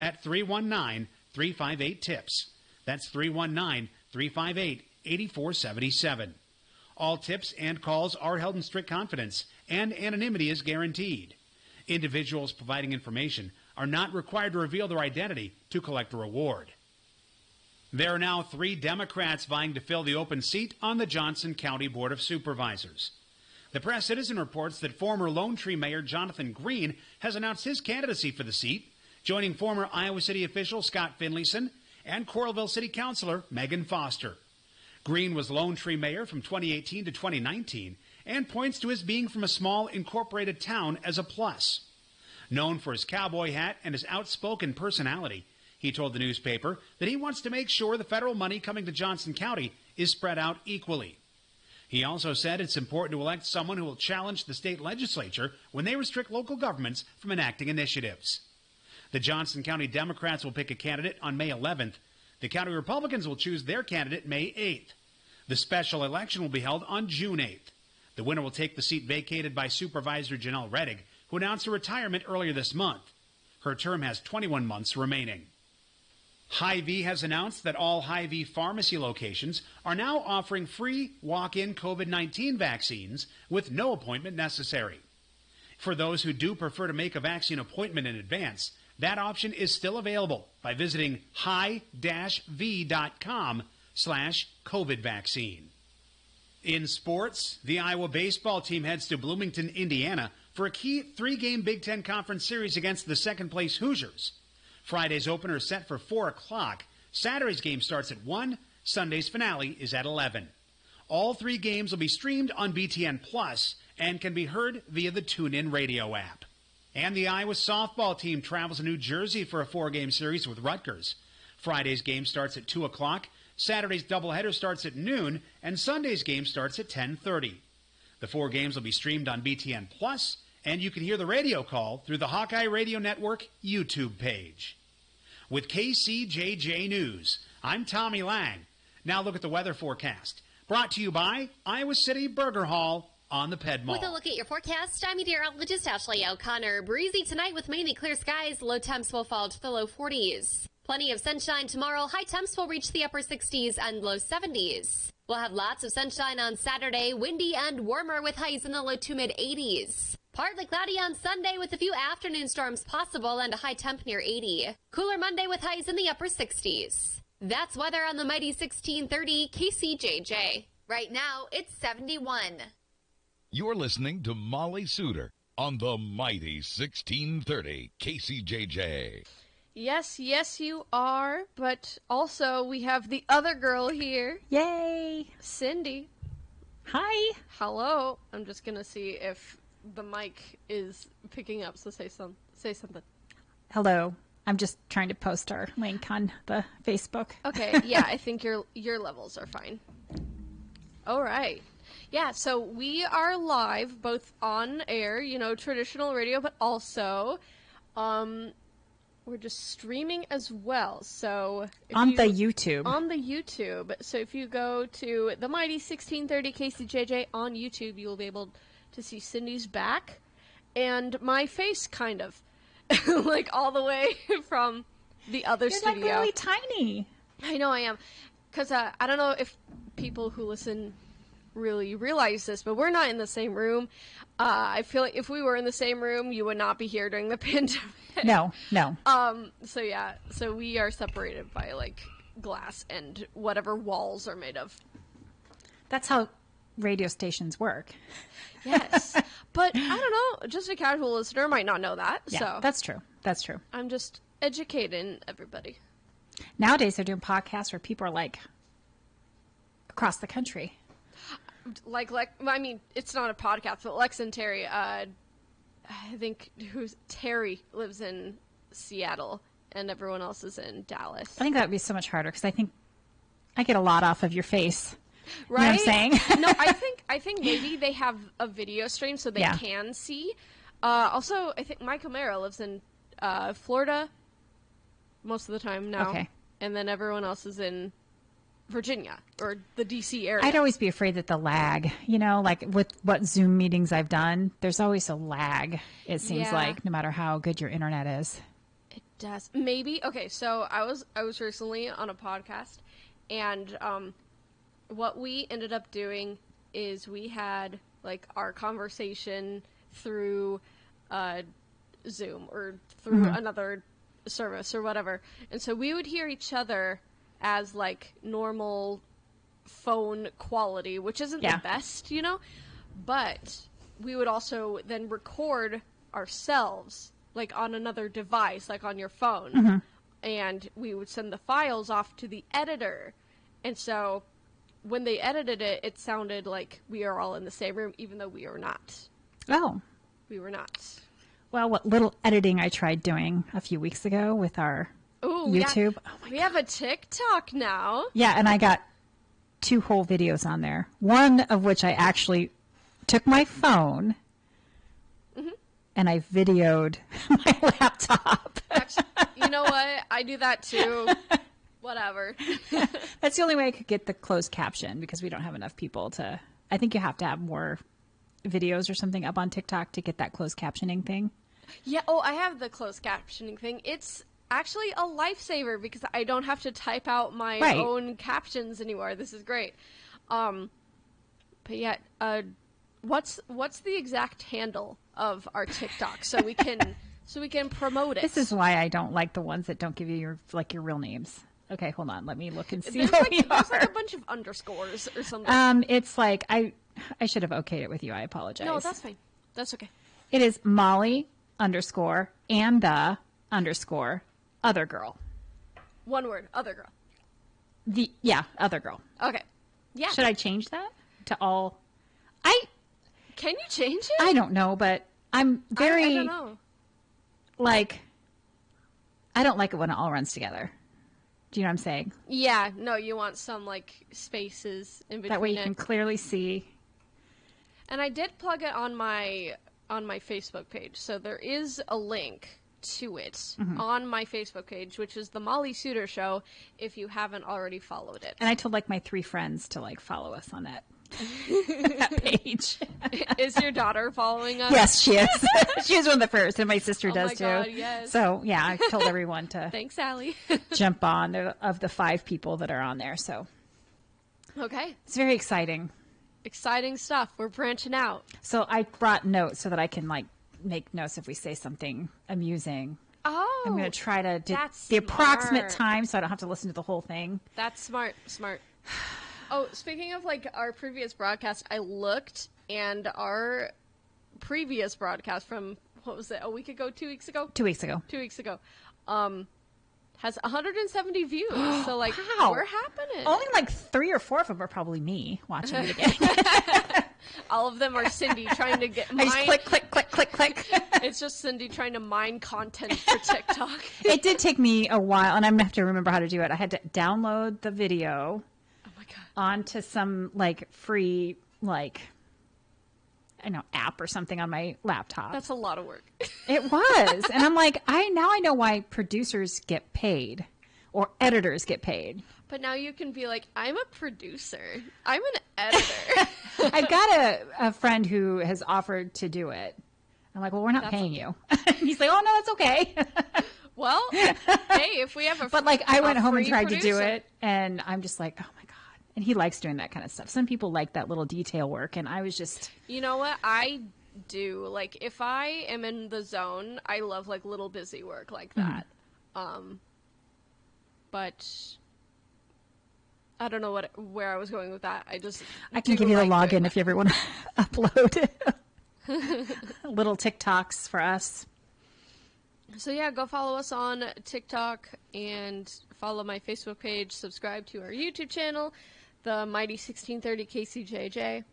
at 319-358-TIPS. That's 319-358-8477. All tips and calls are held in strict confidence, and anonymity is guaranteed. Individuals providing information are not required to reveal their identity to collect a reward. There are now 3 Democrats vying to fill the open seat on the Johnson County Board of Supervisors. The Press Citizen reports that former Lone Tree Mayor Jonathan Green has announced his candidacy for the seat, joining former Iowa City official Scott Finlayson and Coralville City Councilor Megan Foster. Green was Lone Tree Mayor from 2018 to 2019 and points to his being from a small incorporated town as a plus. Known for his cowboy hat and his outspoken personality, he told the newspaper that he wants to make sure the federal money coming to Johnson County is spread out equally. He also said it's important to elect someone who will challenge the state legislature when they restrict local governments from enacting initiatives. The Johnson County Democrats will pick a candidate on May 11th. The county Republicans will choose their candidate May 8th. The special election will be held on June 8th. The winner will take the seat vacated by Supervisor Janelle Reddick, who announced her retirement earlier this month. Her term has 21 months remaining. Hy-Vee has announced that all Hy-Vee pharmacy locations are now offering free walk-in COVID-19 vaccines with no appointment necessary. For those who do prefer to make a vaccine appointment in advance, that option is still available by visiting hi-v.com/COVID vaccine. In sports, the Iowa baseball team heads to Bloomington, Indiana for a key 3-game Big Ten Conference series against the second-place Hoosiers. Friday's opener is set for 4 o'clock. Saturday's game starts at 1. Sunday's finale is at 11. All 3 games will be streamed on BTN Plus and can be heard via the TuneIn radio app. And the Iowa softball team travels to New Jersey for a 4-game series with Rutgers. Friday's game starts at 2 o'clock. Saturday's doubleheader starts at noon, and Sunday's game starts at 10:30. The 4 games will be streamed on BTN Plus, and you can hear the radio call through the Hawkeye Radio Network YouTube page. With KCJJ News, I'm Tommy Lang. Now look at the weather forecast. Brought to you by Iowa City Burger Hall on the Ped Mall. With a look at your forecast, I'm meteorologist Ashley O'Connor. Breezy tonight with mainly clear skies. Low temps will fall to the low 40s. Plenty of sunshine tomorrow. High temps will reach the upper 60s and low 70s. We'll have lots of sunshine on Saturday, windy and warmer with highs in the low to mid 80s. Partly cloudy on Sunday with a few afternoon storms possible and a high temp near 80. Cooler Monday with highs in the upper 60s. That's weather on the mighty 1630 KCJJ. Right now, it's 71. You're listening to Molly Suter on the mighty 1630 KCJJ. Yes, you are, but also we have the other girl here. Yay! Cindy. Hi. Hello. I'm just going to see if the mic is picking up, so say something. Hello. I'm just trying to post our link on the Facebook. Okay, yeah, I think your levels are fine. All right. Yeah, so we are live, both on air, traditional radio, but also we're just streaming as well. So on the YouTube. On the YouTube. So if you go to the mighty 1630 KCJJ on YouTube, you will be able to see Cindy's back and my face, kind of. Like all the way from the other studio. You're like really tiny. I know I am. Because I don't know if people who listen really realize this, but we're not in the same room. I feel like if we were in the same room, you would not be here during the pandemic. No. So yeah, so we are separated by like glass and whatever walls are made of. That's how radio stations work. Yes. But I don't know, just a casual listener might not know that. Yeah, so that's true. I'm just educating everybody. Nowadays they're doing podcasts where people are like across the country. Like I mean, it's not a podcast, but Lex and Terry, I think Terry lives in Seattle and everyone else is in Dallas. I think that would be so much harder because I think I get a lot off of your face. Right? You know what I'm saying? No, I think maybe they have a video stream so they can see. Also, I think Mike O'Mara lives in Florida most of the time now. Okay. And then everyone else is in Virginia or the DC area. I'd always be afraid that the lag, like with what Zoom meetings I've done, there's always a lag, it seems like, no matter how good your internet is. does. Maybe. Okay, so I was recently on a podcast, and what we ended up doing is we had like our conversation through Zoom or through another service or whatever, and so we would hear each other as like normal phone quality, which isn't the best, you know, but we would also then record ourselves like on another device, like on your phone, and we would send the files off to the editor, and so when they edited it, it sounded like we are all in the same room, even though we are not. Oh. We were not. Well, what little editing I tried doing a few weeks ago with our YouTube. We have a TikTok now. Yeah, and I got 2 whole videos on there. One of which I actually took my phone and I videoed my laptop. Actually, you know what? I do that too. Whatever. That's the only way I could get the closed caption because we don't have enough people to. I think you have to have more videos or something up on TikTok to get that closed captioning thing. Yeah. Oh, I have the closed captioning thing. It's actually a lifesaver because I don't have to type out my own captions anymore. This is great. But yeah, what's the exact handle of our TikTok so we can promote it? This is why I don't like the ones that don't give you your real names. Okay, hold on. Let me look and see There's what like are. A bunch of underscores or something. It's like I should have okayed it with you. I apologize. No, that's fine. That's okay. It is Molly _ and the _ other girl. One word, other girl. Other girl. Okay. Yeah. Should I change that to all? Can you change it? I don't know, but I'm very I don't know. Like I don't like it when it all runs together. Do you know what I'm saying? Yeah, no, you want some like spaces in between. That way you can clearly see. And I did plug it on my Facebook page, so there is a link to it on my Facebook page, which is the Molly Suter Show. If you haven't already followed it, and I told like my 3 friends to like follow us on that page. Is your daughter following us? Yes, she is. She is one of the first, and my sister does too. God, yes. So yeah, I told everyone to thanks, Allie. jump on. They're of the 5 people that are on there, so okay, it's very exciting. Exciting stuff. We're branching out. So I brought notes so that I can like make notes if we say something amusing. Oh, I'm going to try to do that's the approximate smart. time so I don't have to listen to the whole thing. That's smart. Oh, speaking of like our previous broadcast, I looked and our previous broadcast from, what was it, a week ago, 2 weeks ago? 2 weeks ago. 2 weeks ago. Has 170 views. So like, Wow. we're happening. Only like 3 or 4 of them are probably me watching it again. All of them are Cindy trying to get I just click. It's just Cindy trying to mine content for TikTok. It did take me a while, and I'm going to have to remember how to do it. I had to download the video onto some like free like I know app or something on my laptop. That's a lot of work. It was. And I'm like, I know why producers get paid or editors get paid. But now you can be like, I'm a producer. I'm an editor. I've got a friend who has offered to do it. I'm like, well, we're not paying you. He's like, oh, no, that's okay. Well, hey, if we have a But like I went home and tried producer. to do it, and I'm just like, oh my God. And he likes doing that kind of stuff. Some people like that little detail work, and I was just... You know what? I do. Like, if I am in the zone, I love, like, little busy work like that. But I don't know where I was going with that. I can give you the login if you ever want to upload little TikToks for us. So, yeah, go follow us on TikTok and follow my Facebook page. Subscribe to our YouTube channel, the Mighty 1630 KCJJ.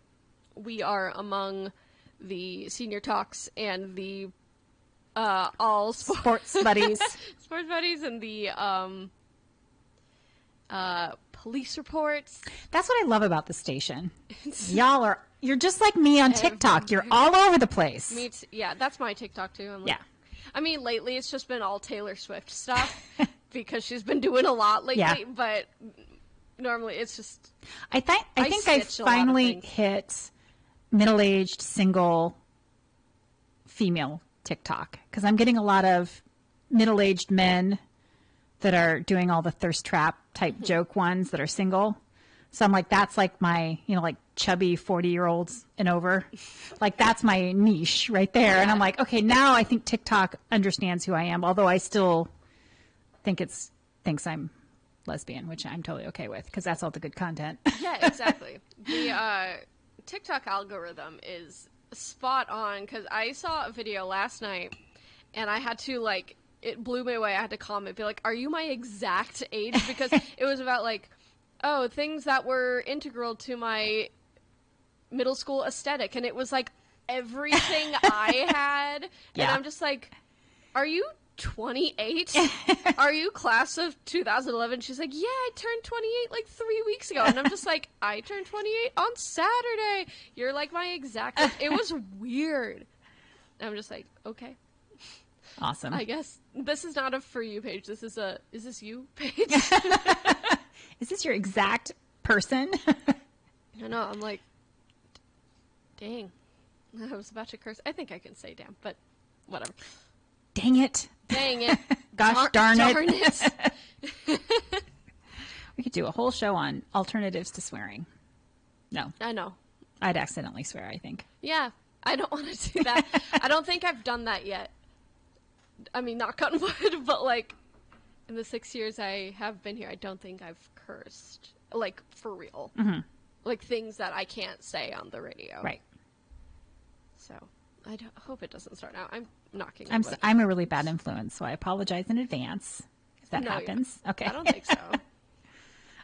We are among the Senior Talks and the all Sports Buddies. Sports Buddies and the police reports. That's what I love about the station. You're just like me on TikTok. You're all over the place. Yeah, that's my TikTok too. I'm like, yeah. I mean, lately it's just been all Taylor Swift stuff because she's been doing a lot lately. Yeah. But normally it's just. I think I finally hit middle-aged single female TikTok because I'm getting a lot of middle-aged men that are doing all the thirst trap type joke ones that are single. So I'm like, that's like my, like chubby 40-year-olds and over. Like, that's my niche right there. Yeah. And I'm like, okay, now I think TikTok understands who I am, although I still thinks I'm lesbian, which I'm totally okay with because that's all the good content. Yeah, exactly. The TikTok algorithm is spot on because I saw a video last night and I had to it blew me away. I had to comment, be like, are you my exact age? Because it was about things that were integral to my middle school aesthetic. And it was like everything I had. Yeah. And I'm just like, are you 28? Are you class of 2011? She's like, yeah, I turned 28 3 weeks ago. And I'm just like, I turned 28 on Saturday. You're like my exact age. It was weird. And I'm just like, okay. Awesome. I guess this is not a for you page. This is this you page? Is this your exact person? I know. I'm like, dang. I was about to curse. I think I can say damn, but whatever. Dang it. Dang it. Gosh darn it. Darn it. We could do a whole show on alternatives to swearing. No. I know. I'd accidentally swear, I think. Yeah. I don't want to do that. I don't think I've done that yet. I mean, knock on wood, but in the 6 years I have been here, I don't think I've cursed. For real. Mm-hmm. Things that I can't say on the radio. Right. So, I hope it doesn't start now. I'm knocking. I'm a really bad influence, so I apologize in advance if that happens. Yeah. Okay. I don't think so.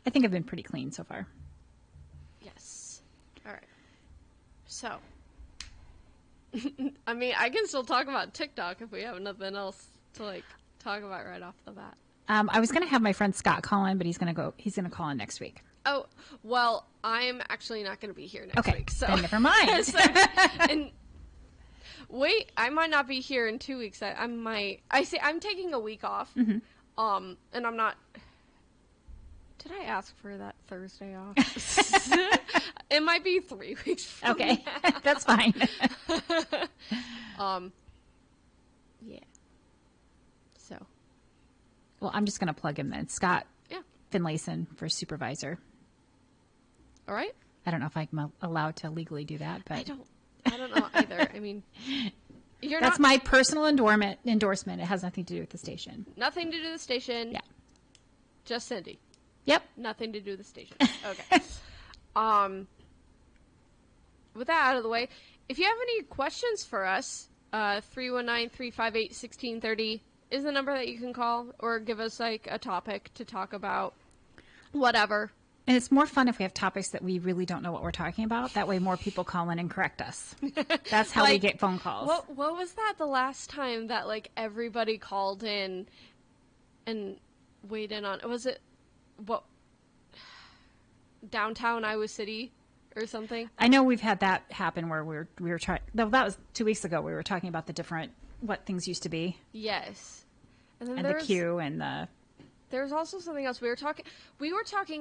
I think I've been pretty clean so far. Yes. All right. So, I mean, I can still talk about TikTok if we have nothing else to talk about right off the bat. I was going to have my friend Scott call in, but he's going to call in next week. Oh, well, I'm actually not going to be here next week. So then never mind. And wait, I might not be here in 2 weeks. I'm taking a week off. Mm-hmm. And I'm not. Did I ask for that Thursday off? It might be 3 weeks from now. That's fine. Yeah. So. Well, I'm just going to plug him then. Scott Finlayson for supervisor. All right. I don't know if I'm allowed to legally do that, but I don't know either. I mean, that's my personal endorsement. It has nothing to do with the station. Nothing to do with the station. Yeah. Just Cindy. Yep. Nothing to do with the station. Okay. With that out of the way, if you have any questions for us, 319-358-1630 is the number that you can call, or give us a topic to talk about. Whatever. And it's more fun if we have topics that we really don't know what we're talking about. That way more people call in and correct us. That's how we get phone calls. What was that the last time that everybody called in and weighed in on? Was it downtown Iowa City or something? I know we've had that happen where we were trying. No, that was 2 weeks ago. We were talking about the different what things used to be. Yes. And then the queue and the. There's also something else. We were talking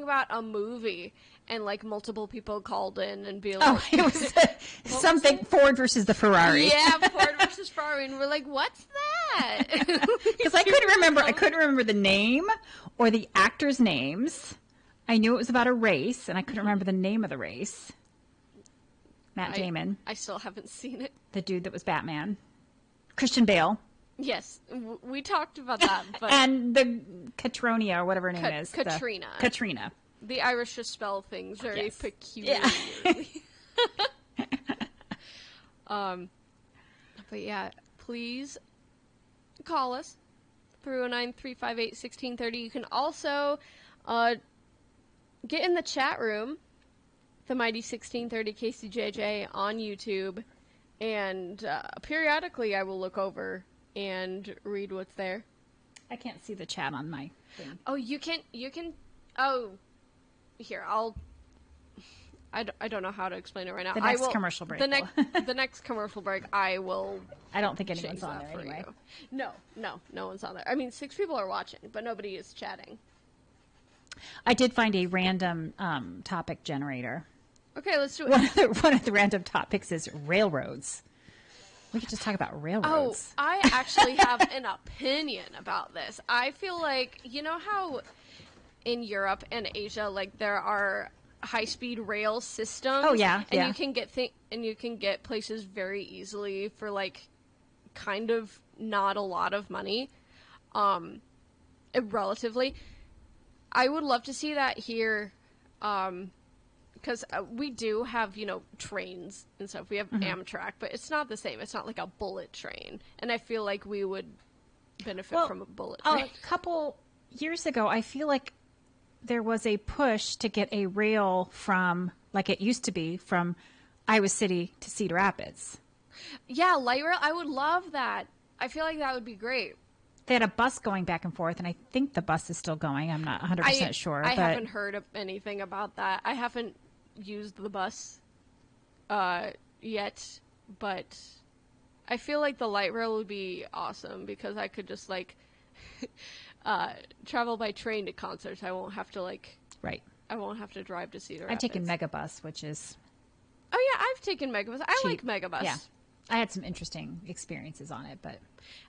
about a movie, and multiple people called in and be like, "Oh, it was something Ford versus the Ferrari." Yeah, Ford versus Ferrari, and we're like, "What's that?" Because I couldn't remember the name or the actors' names. I knew it was about a race, and I couldn't remember the name of the race. Matt Damon. I still haven't seen it. The dude that was Batman. Christian Bale. Yes, we talked about that. But and the Katrina, or whatever her name is. Katrina. Katrina. The Irish just spell things very peculiarly. Yeah. But yeah, please call us. 309-358-1630. You can also get in the chat room, the Mighty 1630 KCJJ on YouTube, and periodically I will look over and read what's there. I can't see the chat on my thing. Oh, you can, oh, here, I don't know how to explain it right now. The next commercial break. The next commercial break, I don't think anyone's on there anyway. No one's on there. I mean, 6 people are watching, but nobody is chatting. I did find a random topic generator. Okay, let's do it. One of the random topics is railroads. We could just talk about Oh, railroads. I actually have an opinion about this. I feel like, you know how in Europe and Asia, like there are high-speed rail systems. Oh, yeah, and yeah. you can get places very easily for like kind of not a lot of money, relatively. I would love to see that here, because we do have, you know, trains and stuff. We have Amtrak, but it's not the same. It's not like a bullet train, and I feel like we would benefit from a bullet train. A couple years ago, I feel like there was a push to get a rail from, like it used to be, from Iowa City to Cedar Rapids. Yeah, light rail. I would love that. I feel like that would be great. They had a bus going back and forth, and I think the bus is still going. I'm not 100% sure. I but haven't heard of anything about that. I haven't used the bus yet, but I feel like the light rail would be awesome because I could just like travel by train to concerts. I won't have to right. I won't have to drive to Cedar I've Rapids. taken Megabus, which is Oh yeah, I've taken Megabus. I like cheap. Megabus. Yeah. I had some interesting experiences on it, but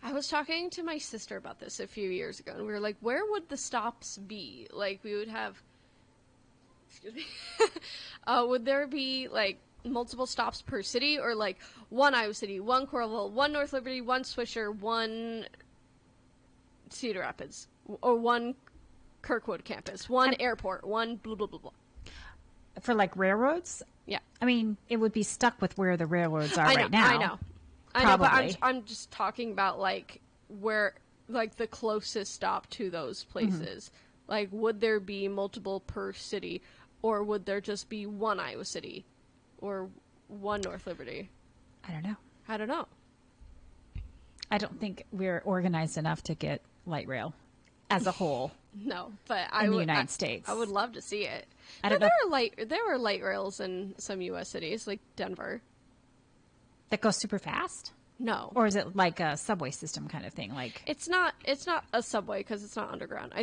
I was talking to my sister about this a few years ago, and we were like, where would the stops be? Like, we would have... Excuse me. Would there be, like, multiple stops per city? Or, like, one Iowa City, one Coralville, one North Liberty, one Swisher, one Cedar Rapids, or one Kirkwood campus, one airport, one blah, blah, blah, blah. for like railroads, Yeah. I mean, it would be stuck with where the railroads are I know, right now. I know, but Probably. I'm just talking about like where, like the closest stop to those places. Like, would there be multiple per city, or would there just be one Iowa City, or one North Liberty? I don't know. I don't know. I don't think we're organized enough to get light rail as a whole. No, but In the United States. I would love to see it. I don't But know. there were light rails in some U.S. cities, like Denver. That goes super fast? No, Or is it like a subway system kind of thing? Like, it's not. It's not a subway because it's not underground.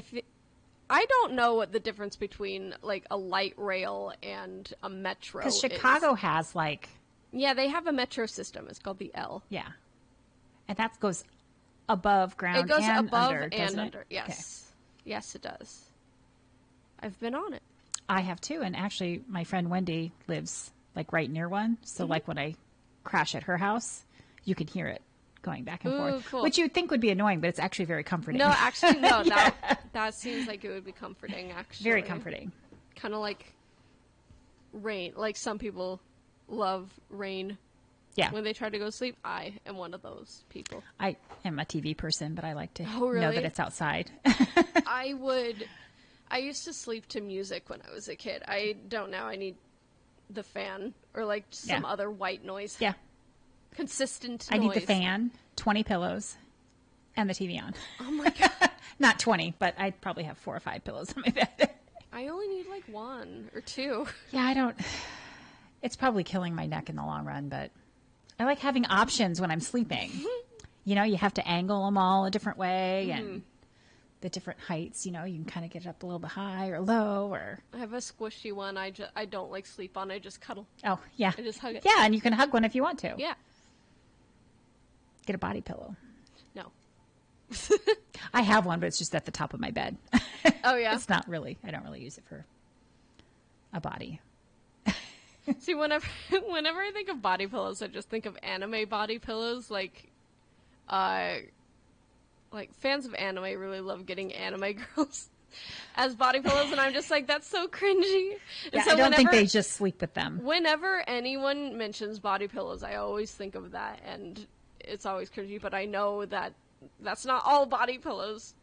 I don't know what the difference between like a light rail and a metro because is. Chicago has like, Yeah, they have a metro system. It's called the L. yeah. And that goes above ground It goes and above under, and doesn't it? under. Yes. Yes, it does. I've been on it. I have too. And actually, my friend Wendy lives like right near one. So like when I crash at her house, you can hear it going back and Ooh, forth, cool. which you'd think would be annoying, but it's actually very comforting. No, actually, no. That seems like it would be comforting. Actually, Very comforting. Kind of like rain. Like some people love rain Yeah. when they try to go to sleep. I am one of those people. I am a TV person, but I like to Oh, know really? that it's outside. I used to sleep to music when I was a kid. I don't now. I need the fan or like some Yeah. other white noise. Yeah. Consistent I noise. need the fan, 20 pillows, and the TV on. Oh my god. Not 20, but I probably have 4 or 5 pillows on my bed. I only need like 1 or 2. Yeah, I don't. It's probably killing my neck in the long run, but I like having options when I'm sleeping. You know, you have to angle them all a different way and the different heights. You know, you can kind of get it up a little bit high or low or. I have a squishy one. I don't like sleep on. I just cuddle. Oh, yeah. I just hug it. Yeah, and you can hug one if you want to. Yeah. Get a body pillow. No. I have one, but it's just at the top of my bed. Oh yeah. It's not really, I don't really use it for a body. See, whenever I think of body pillows, I just think of anime body pillows. Like fans of anime really love getting anime girls as body pillows, and I'm just like, that's so cringy. And Yeah, so I don't think whenever- they just sleep with them. Whenever anyone mentions body pillows, I always think of that, and it's always cringy. But I know that that's not all body pillows.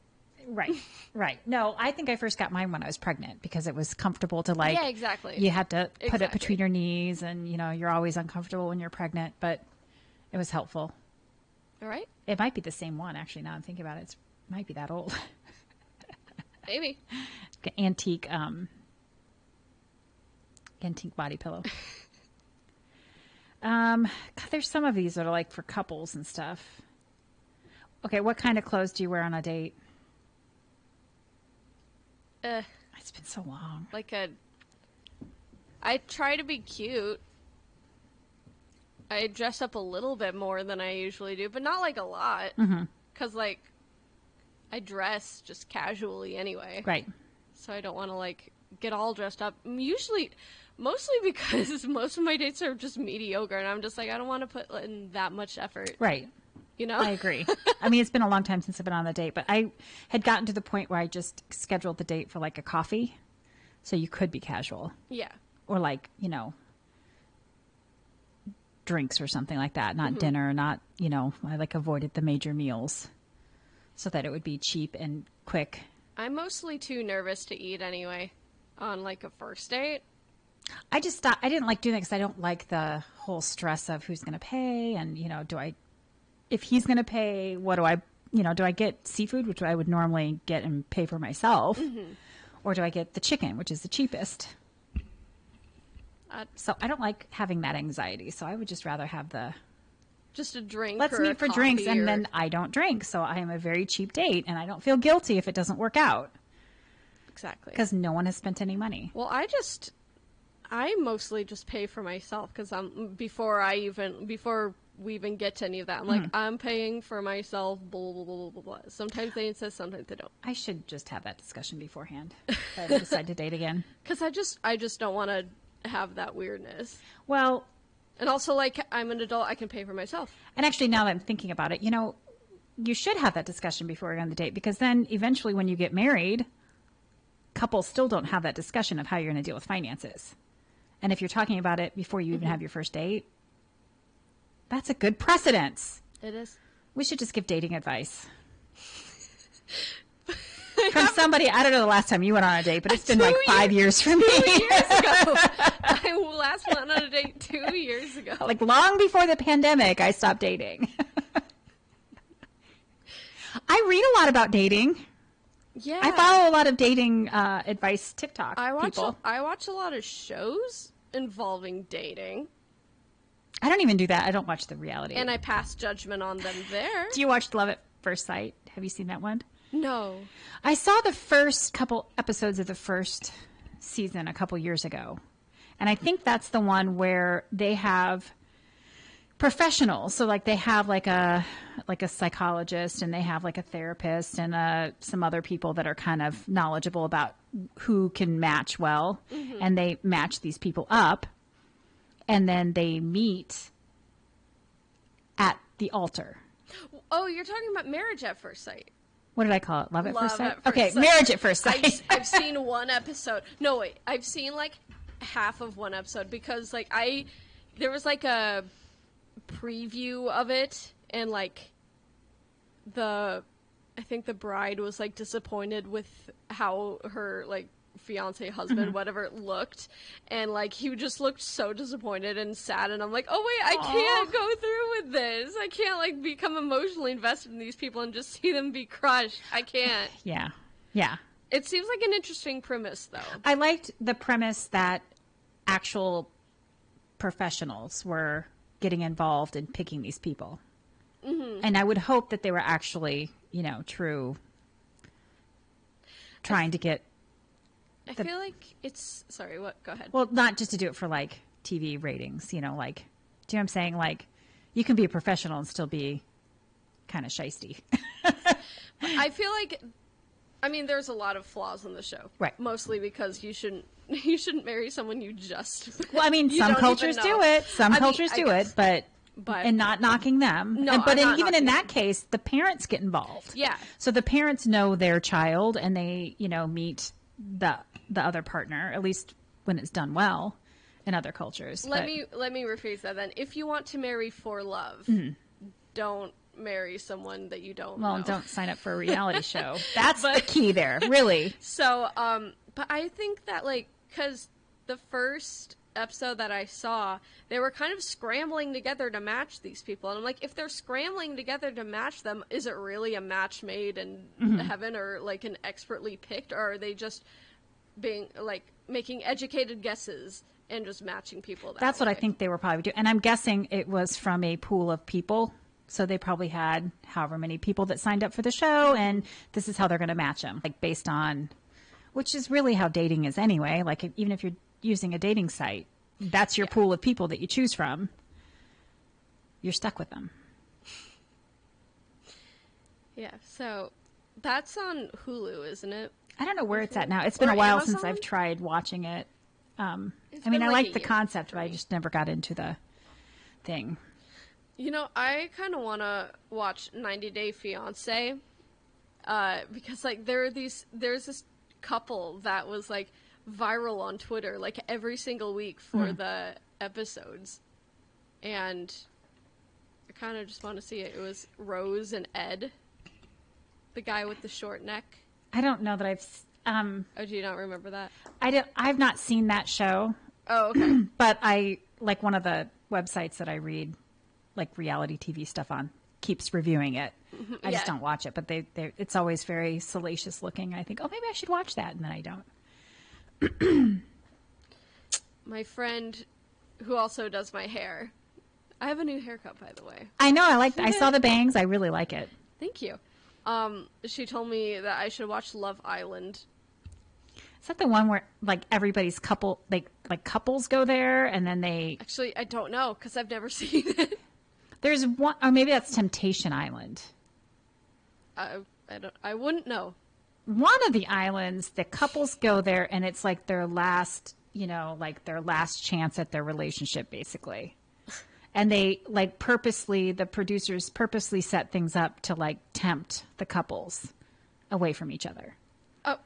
Right, right. No, I think I first got mine when I was pregnant because it was comfortable to like. Yeah, exactly. You had to put it Exactly. between your knees, and you know you're always uncomfortable when you're pregnant, but it was helpful. All right, It might be the same one actually. Now I'm thinking about it, it might be that old. maybe. Antique body pillow. God, there's some of these that are like for couples and stuff. Okay, what kind of clothes do you wear on a date? It's been so long. I try to be cute. I dress up a little bit more than I usually do, but not like a lot. Because, like, I dress just casually anyway. Right. So I don't want to, like, get all dressed up. Mostly because most of my dates are just mediocre, and I'm just like, I don't want to put in that much effort. Right. You know? I agree. I mean, it's been a long time since I've been on a date, but I had gotten to the point where I just scheduled the date for, like, a coffee. So you could be casual. Yeah. Or, like, you know, drinks or something like that. Not dinner, not, you know, I, like, avoided the major meals so that it would be cheap and quick. I'm mostly too nervous to eat anyway on, like, a first date. I just stopped. I didn't like doing that because I don't like the whole stress of who's going to pay and, you know, if he's going to pay, what do I get seafood, which I would normally get and pay for myself, or do I get the chicken, which is the cheapest? So I don't like having that anxiety. So I would just rather have just a drink. Let's meet for drinks, and then I don't drink. So I am a very cheap date, and I don't feel guilty if it doesn't work out. Exactly. Because no one has spent any money. Well, I mostly just pay for myself because before we even get to any of that, I'm like, I'm paying for myself, blah, blah, blah, blah, blah. Sometimes they insist, sometimes they don't. I should just have that discussion beforehand if I ever decide to date again. Because I just don't want to have that weirdness. Well, and also, like, I'm an adult, I can pay for myself. And actually, now that I'm thinking about it, you know, you should have that discussion before you're on the date, because then eventually when you get married, couples still don't have that discussion of how you're going to deal with finances. And if you're talking about it before you even have your first date, that's a good precedence. It is. We should just give dating advice. From somebody, I don't know the last time you went on a date, but it's been like 5 years for me. 2 years ago. I last went on a date 2 years ago. Like long before the pandemic, I stopped dating. I read a lot about dating. Yeah. I follow a lot of dating advice TikTok people. I watch a lot of shows involving dating. I don't even do that. I don't watch the reality. And I pass judgment on them there. Do you watch Love at First Sight? Have you seen that one? No. I saw the first couple episodes of the first season a couple years ago. And I think that's the one where they have professionals. So like they have like a psychologist, and they have like a therapist, and some other people that are kind of knowledgeable about who can match well. And they match these people up, and then they meet at the altar. Oh, you're talking about Marriage at First Sight. What did I call it? Love at First Sight? Okay, Sight. Marriage at First Sight. I've seen one episode. No, wait. I've seen like half of one episode because like there was like a preview of it, and like I think the bride was like disappointed with how her like fiance husband whatever looked, and like he just looked so disappointed and sad, and I'm like, oh wait, I can't go through with this. I can't like become emotionally invested in these people and just see them be crushed. I can't. Yeah It seems like an interesting premise though. I liked the premise that actual professionals were getting involved in picking these people, and I would hope that they were actually, you know, true, trying to get I feel like it's... Sorry, what? Go ahead. Well, not just to do it for, like, TV ratings, you know, like... Do you know what I'm saying? Like, you can be a professional and still be kind of shisty. I feel like... I mean, there's a lot of flaws in the show. Right. Mostly because you shouldn't marry someone you just... Well, I mean, some cultures do it. Some cultures do it, but... And not knocking them. No, but even in that case, the parents get involved. Yeah. So the parents know their child, and they, you know, meet the other partner, at least when it's done well in other cultures. Let me rephrase that then. If you want to marry for love, don't marry someone that you don't know. Well, don't sign up for a reality show. That's the key there, really. So, but I think that, like, because the first episode that I saw, they were kind of scrambling together to match these people. And I'm like, if they're scrambling together to match them, is it really a match made in heaven, or, like, an expertly picked, or are they just being, like, making educated guesses and just matching people that That's way? what I think they were probably doing. And I'm guessing it was from a pool of people. So they probably had however many people that signed up for the show, and this is how they're going to match them, like based on, which is really how dating is anyway. Like even if you're using a dating site, that's your pool of people that you choose from. you're stuck with them. Yeah, so that's on Hulu, isn't it? I don't know where it's at now. It's been a while since I've tried watching it. I like the concept, but I just never got into the thing. You know, I kind of want to watch 90 Day Fiance, because like there's this couple that was like viral on Twitter like every single week for the episodes, and I kind of just want to see it. It was Rose and Ed, the guy with the short neck. I don't know that I've. Oh, do you not remember that? I've not seen that show. Oh, okay. But I like one of the websites that I read, like reality TV stuff on, keeps reviewing it. I just don't watch it, but it's always very salacious looking. I think, oh, maybe I should watch that, and then I don't. My friend, who also does my hair, I have a new haircut, by the way. I know. I saw the bangs. I really like it. Thank you. She told me that I should watch Love Island. Is that the one where like everybody's couple, like couples go there and then they? Actually, I don't know because I've never seen it. There's one, or maybe that's Temptation Island. I wouldn't know. One of the islands, the couples go there and it's like their last, their last chance at their relationship, basically. And they the producers purposely set things up to like tempt the couples away from each other. Oh,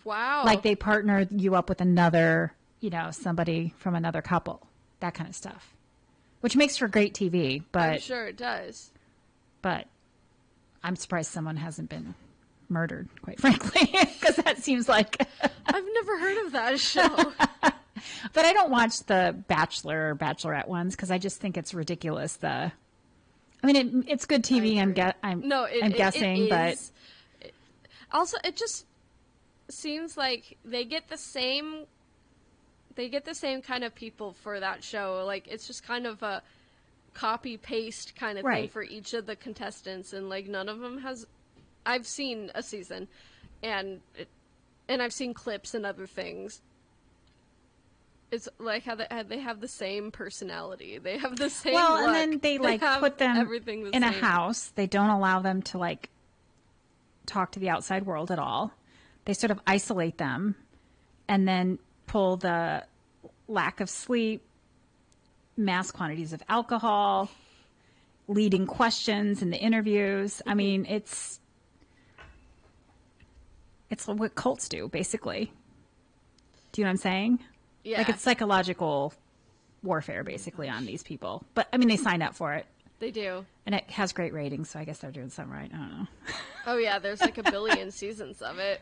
wow. Like they partner you up with another, somebody from another couple, that kind of stuff, which makes for great TV. But I'm sure it does. But I'm surprised someone hasn't been murdered, quite frankly, because that seems like I've never heard of that show. But I don't watch the Bachelor or Bachelorette ones because I just think it's ridiculous. It's good TV. I'm guessing, but also it just seems like they get the same kind of people for that show. Like it's just kind of a copy paste kind of thing for each of the contestants, and like none of them has. I've seen a season, and I've seen clips and other things. It's like how they have the same personality. They have the same look. And then they put them in a house. They don't allow them to talk to the outside world at all. They sort of isolate them and then pull the lack of sleep, mass quantities of alcohol, leading questions in the interviews. I mean, it's what cults do, basically. Do you know what I'm saying? Yeah. Like it's psychological warfare, basically, on these people. But, they signed up for it. They do. And it has great ratings, so I guess they're doing something right. I don't know. Oh, yeah, there's like 1 billion seasons of it.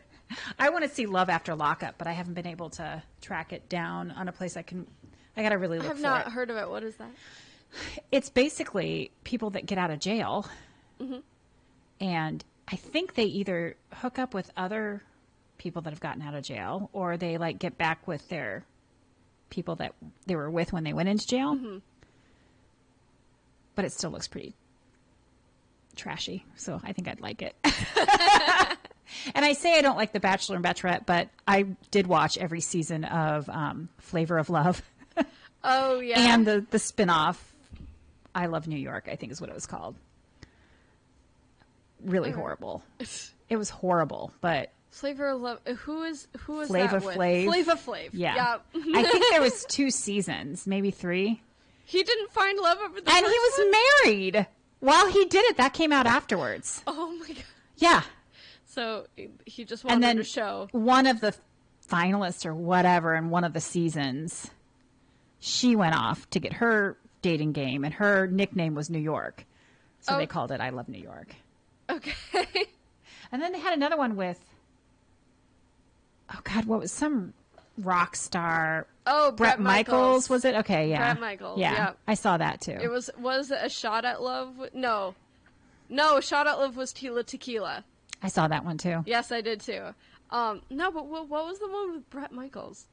I want to see Love After Lockup, but I haven't been able to track it down on a place I got to really look for it. I have not heard of it. What is that? It's basically people that get out of jail. Mm-hmm. And I think they either hook up with other people that have gotten out of jail, or they get back with their people that they were with when they went into jail. Mm-hmm. But it still looks pretty trashy, so I think I'd like it. And I say I don't like The Bachelor and Bachelorette, but I did watch every season of Flavor of Love. Oh, yeah. And the spin-off, I Love New York, I think is what it was called. Really horrible. It was horrible, but... Flavor of Love. Who was Flava that with? Flav. Flava Flav. Yeah. I think there was 2 seasons, maybe 3. He didn't find love over the And first he was one? married. While he did it, that came out afterwards. Oh my god. Yeah. So he just wanted to show. One of the finalists or whatever in one of the seasons, she went off to get her dating game, and her nickname was New York. So they called it I Love New York. Okay. And then they had another one with, oh God, what was some rock star? Oh, Brett Michaels. Was it? Okay, yeah. Brett Michaels. Yeah, yeah. I saw that too. It was it a Shot at Love? No, Shot at Love was Tila Tequila. I saw that one too. Yes, I did too. No, but what was the one with Brett Michaels?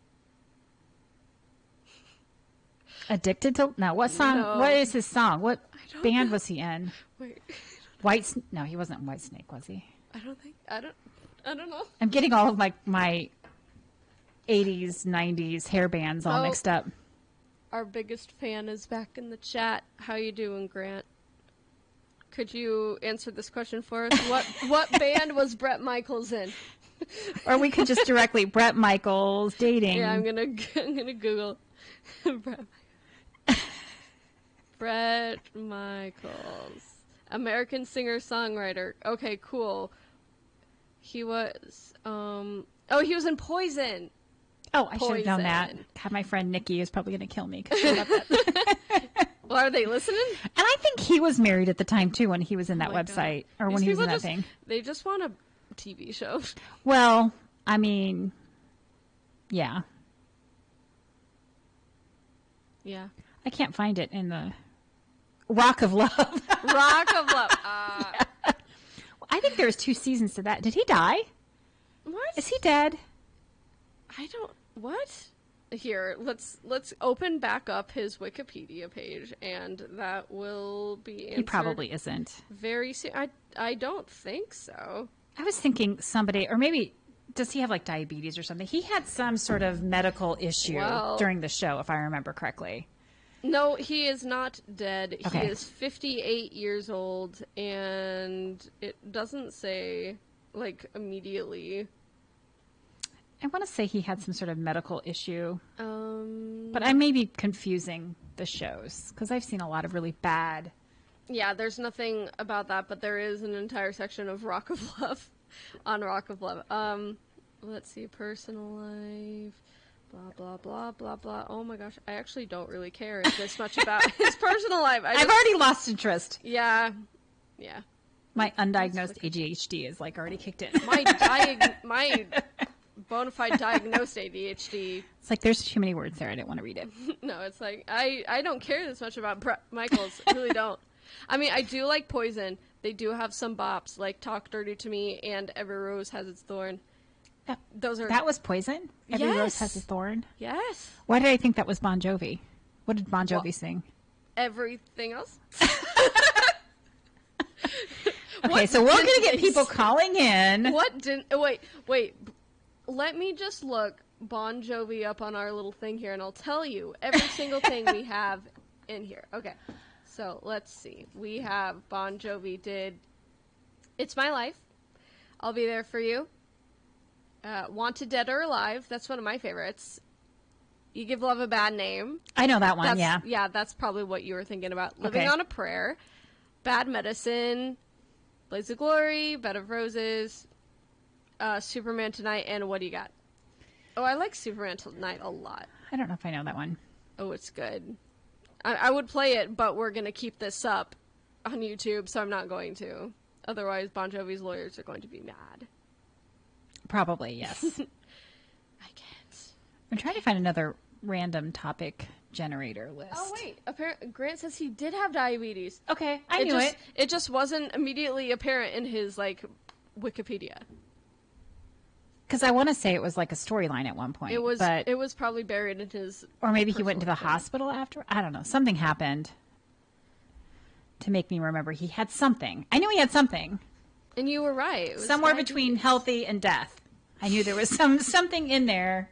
Addicted to? No, what song? No. What is his song? What band know. was he in? Wait. No, he wasn't in Whitesnake, was he? I don't know. I'm getting all of my 80s, 90s hair bands all mixed up. Our biggest fan is back in the chat. How you doing, Grant? Could you answer this question for us? What band was Bret Michaels in? Or we could just directly Bret Michaels dating. Yeah, I'm gonna Google Bret Michaels, American singer-songwriter. Okay, cool. He was he was in Poison. Oh, I should have known that. God, my friend Nikki is probably going to kill me. Well, are they listening? And I think he was married at the time, too, when he was in that website. Or when he was in that thing. They just want a TV show. Well, I mean, yeah. Yeah. I can't find it in the Rock of Love. Rock of Love. Yeah. I think there was 2 seasons to that. Did he die? What? Is he dead? I don't... What? Here, let's open back up his Wikipedia page, and that will be answered. He probably isn't. Very soon. I don't think so. I was thinking somebody, or maybe, does he have like diabetes or something? He had some sort of medical issue during the show, if I remember correctly. No, he is not dead. Okay. He is 58 years old, and it doesn't say, like, immediately. I want to say he had some sort of medical issue. But I may be confusing the shows, because I've seen a lot of really bad. Yeah, there's nothing about that, but there is an entire section of Rock of Love on Rock of Love. Let's see, personal life, blah, blah, blah, blah, blah. Oh my gosh, I actually don't really care this much about his personal life. I've already lost interest. Yeah, yeah. My undiagnosed ADHD is like already kicked in. My bona fide diagnosed ADHD. It's like there's too many words there. I didn't want to read it. No, it's like I don't care this much about Bret Michaels. I really don't. I mean, I do like Poison. They do have some bops like "Talk Dirty to Me" and "Every Rose Has Its Thorn." That was Poison? Every Rose Has Its Thorn? Yes. Why did I think that was Bon Jovi? What did Bon Jovi sing? Everything else. Okay, so we're going to get people calling in. What didn't... Wait. Let me just look Bon Jovi up on our little thing here, and I'll tell you every single thing we have in here. Okay, so let's see. We have Bon Jovi did It's My Life, I'll Be There For You, Wanted Dead or Alive, that's one of my favorites. You Give Love a Bad Name. I know that one, yeah. Yeah, that's probably what you were thinking about. Living on a Prayer, Bad Medicine, Blaze of Glory, Bed of Roses, Superman Tonight, and What Do You Got? Oh, I like Superman Tonight a lot. I don't know if I know that one. Oh, it's good. I would play it, but we're going to keep this up on YouTube, so I'm not going to. Otherwise, Bon Jovi's lawyers are going to be mad. Probably, yes. I can't. I'm trying to find another random topic generator list. Oh, wait. Grant says he did have diabetes. Okay, I knew it. It just wasn't immediately apparent in his, like, Wikipedia. Because I want to say it was like a storyline at one point. It was, but... it was probably buried in his... Or maybe he went into the hospital after. I don't know. Something happened to make me remember he had something. I knew he had something. And you were right. It was somewhere between healthy and death. I knew there was something in there.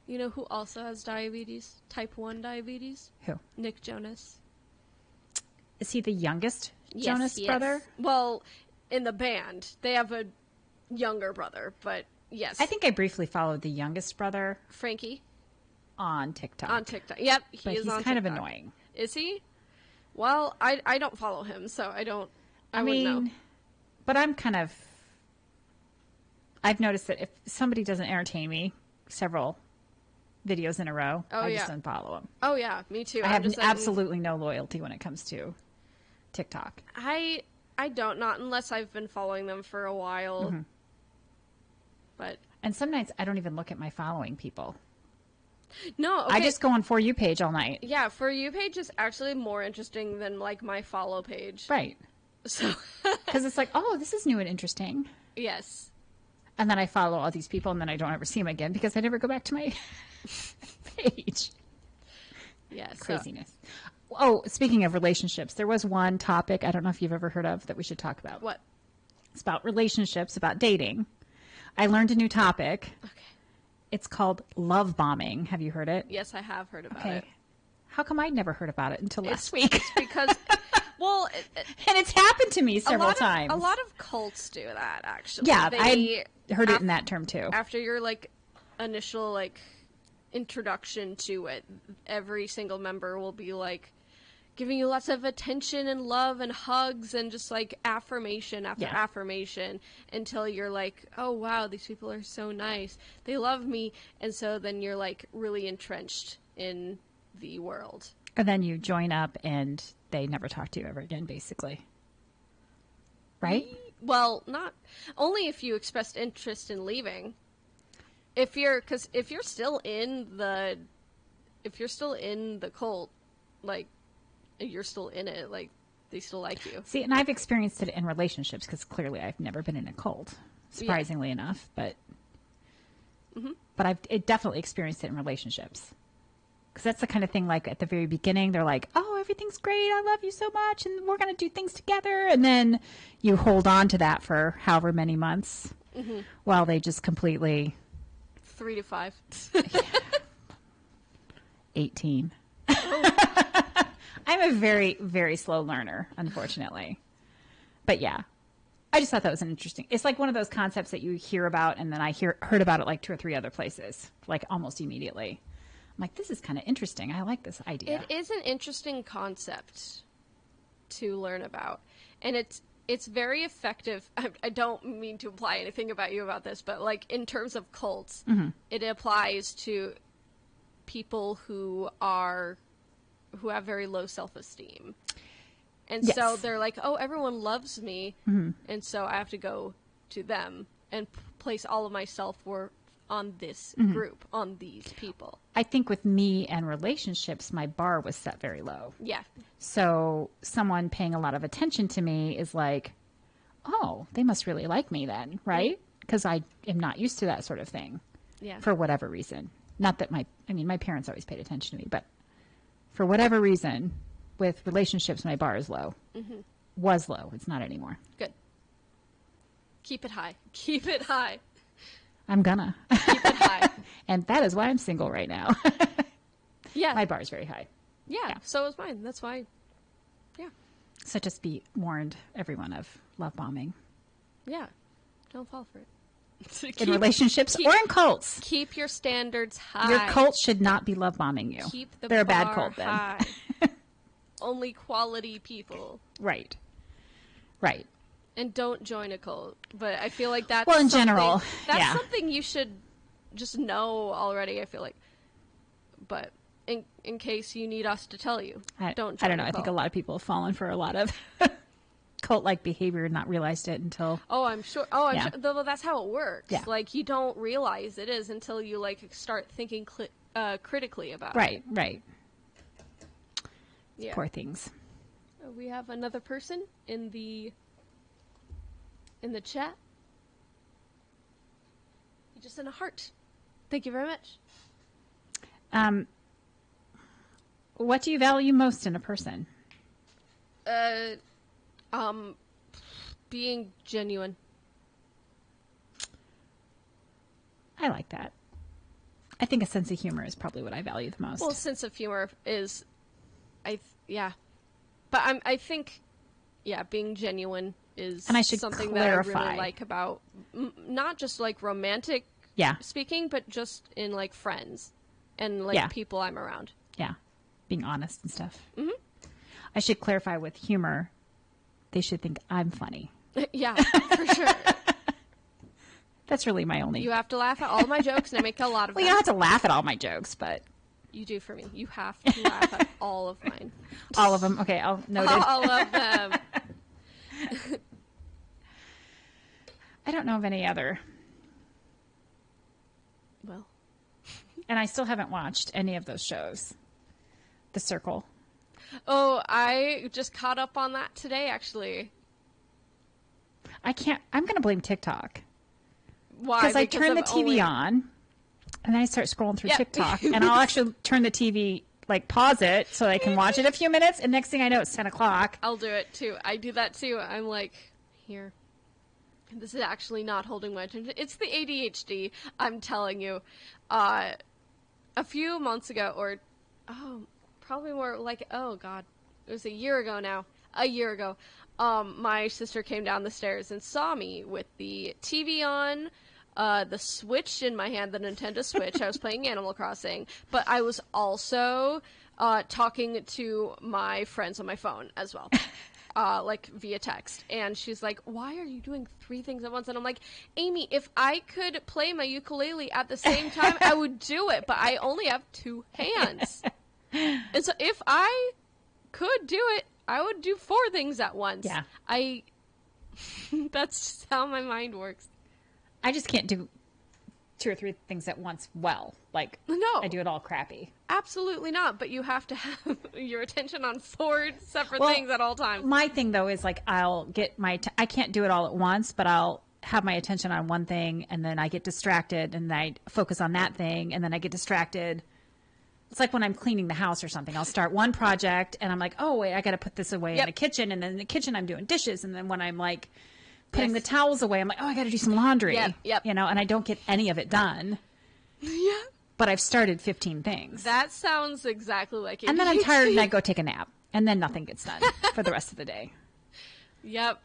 You know who also has diabetes? Type 1 diabetes? Who? Nick Jonas. Is he the youngest Jonas brother? Well, in the band, they have a younger brother, but yes. I think I briefly followed the youngest brother. Frankie? On TikTok. On TikTok. Yep, he's on TikTok. kind of annoying. Is he? Well, I don't follow him, so I wouldn't know. But I'm kind of... I've noticed that if somebody doesn't entertain me several videos in a row, I just unfollow them. Oh, yeah, me too. I have absolutely no loyalty when it comes to TikTok. I don't, not unless I've been following them for a while. Mm-hmm. And some nights I don't even look at my following people. No, okay. I just go on For You page all night. Yeah, For You page is actually more interesting than, like, my follow page. Right. So, because it's like, oh, this is new and interesting. Yes. And then I follow all these people, and then I don't ever see them again because I never go back to my page. Yes. Craziness. Oh, speaking of relationships, there was one topic I don't know if you've ever heard of that we should talk about. What? It's about relationships, about dating. I learned a new topic. Okay. It's called love bombing. Have you heard it? Yes, I have heard about it. How come I never heard about it until last week? It's because, well, and it's happened to me several times. A lot of cults do that, actually. Yeah, I heard it in that term too. After your like initial like introduction to it, every single member will be like giving you lots of attention and love and hugs and just like affirmation after affirmation until you're like, oh wow, these people are so nice, they love me, and so then you're like really entrenched in the world. And then you join up and they never talk to you ever again, basically. Right? Well, not only if you expressed interest in leaving. If you're still in the cult, like you're still in it, like they still like you. See, and I've experienced it in relationships because clearly I've never been in a cult, surprisingly enough, but I've definitely experienced it in relationships. Because that's the kind of thing, like, at the very beginning, they're like, oh, everything's great, I love you so much, and we're going to do things together. And then you hold on to that for however many months while they just completely... 3 to 5. 18. I'm a very, very slow learner, unfortunately. But yeah, I just thought that was an interesting... It's like one of those concepts that you hear about, and then I heard about it like 2 or 3 other places, like almost immediately. I'm like, this is kind of interesting. I like this idea. It is an interesting concept to learn about. And it's very effective. I don't mean to imply anything about you about this, but like in terms of cults, it applies to people who have very low self-esteem. And so they're like, oh, everyone loves me. And so I have to go to them and place all of my self-worth on this group, on these people. I think with me and relationships, my bar was set very low. Yeah. So someone paying a lot of attention to me is like, oh, they must really like me then, right? Because I am not used to that sort of thing. Yeah. For whatever reason. Not that my parents always paid attention to me, but for whatever reason, with relationships, my bar is low. Was low. It's not anymore. Good. Keep it high. Keep it high. I'm gonna. Keep it high. And that is why I'm single right now. Yeah. My bar is very high. Yeah, so is mine. That's why, yeah. So just be warned, everyone, of love bombing. Yeah. Don't fall for it. In relationships or in cults. Keep your standards high. Your cult should not be love bombing you. Keep the They're bar a bad cult then. high. Only quality people. Right. Right. And don't join a cult. But I feel like that's in general, that's something you should just know already, I feel like. But in case you need us to tell you, don't join I don't know. a I think cult. a lot of people have fallen for a lot of cult-like behavior and not realized it until... Oh, I'm sure. Oh, I'm sure. Well, that's how it works. Yeah. Like, you don't realize it is until you, like, start thinking critically about it. Right, right. Yeah. Poor things. We have another person in the chat. You just sent a heart. Thank you very much. What do you value most in a person? Being genuine. I like that. I think a sense of humor is probably what I value the most. Well, sense of humor is, but I think, being genuine is and I should something clarify. that I really like about not just like romantic speaking, but just in like friends and like people I'm around. Yeah, being honest and stuff. Mm-hmm. I should clarify with humor. They should think I'm funny. Yeah, for sure. That's really my only... You have to laugh at all my jokes, and I make a lot of them. You don't have to laugh at all my jokes, but... You do for me. You have to laugh at all of mine. All of them. Okay, I'll note it. All of them. I don't know of any other. Well. And I still haven't watched any of those shows. The Circle. Oh, I just caught up on that today, actually. I'm going to blame TikTok. Why? Because I turn the TV on, and then I start scrolling through TikTok, and I'll actually turn the TV, like pause it, so I can watch it a few minutes, and next thing I know, it's 10 o'clock. I'll do it, too. I do that, too. I'm like, here. This is actually not holding my attention. It's the ADHD, I'm telling you. A few months ago, or probably more like, oh god, it was a year ago now. A year ago, my sister came down the stairs and saw me with the TV on, the Switch in my hand, the Nintendo Switch. I was playing Animal Crossing, but I was also talking to my friends on my phone as well. Like via text, and she's like, why are you doing 3 things at once? And I'm like, Amy, if I could play my ukulele at the same time, I would do it, but I only have 2 hands. And so if I could do it, I would do 4 things at once. Yeah. That's just how my mind works. I just can't do 2 or 3 things at once well. Like, No. I do it all crappy. Absolutely not, but you have to have your attention on 4 separate Well, things at all times. My thing, though, is like I'll get I can't do it all at once, but I'll have my attention on one thing, and then I get distracted, and I focus on that thing, and then I get distracted. It's like when I'm cleaning the house or something. I'll start one project, and I'm like, oh, wait, I got to put this away in the kitchen, and then in the kitchen I'm doing dishes, and then when I'm like putting the towels away, I'm like, oh, I got to do some laundry. Yep. You know, and I don't get any of it done. Yeah. But I've started 15 things. That sounds exactly like it. And then I'm tired and I go take a nap. And then nothing gets done for the rest of the day. Yep.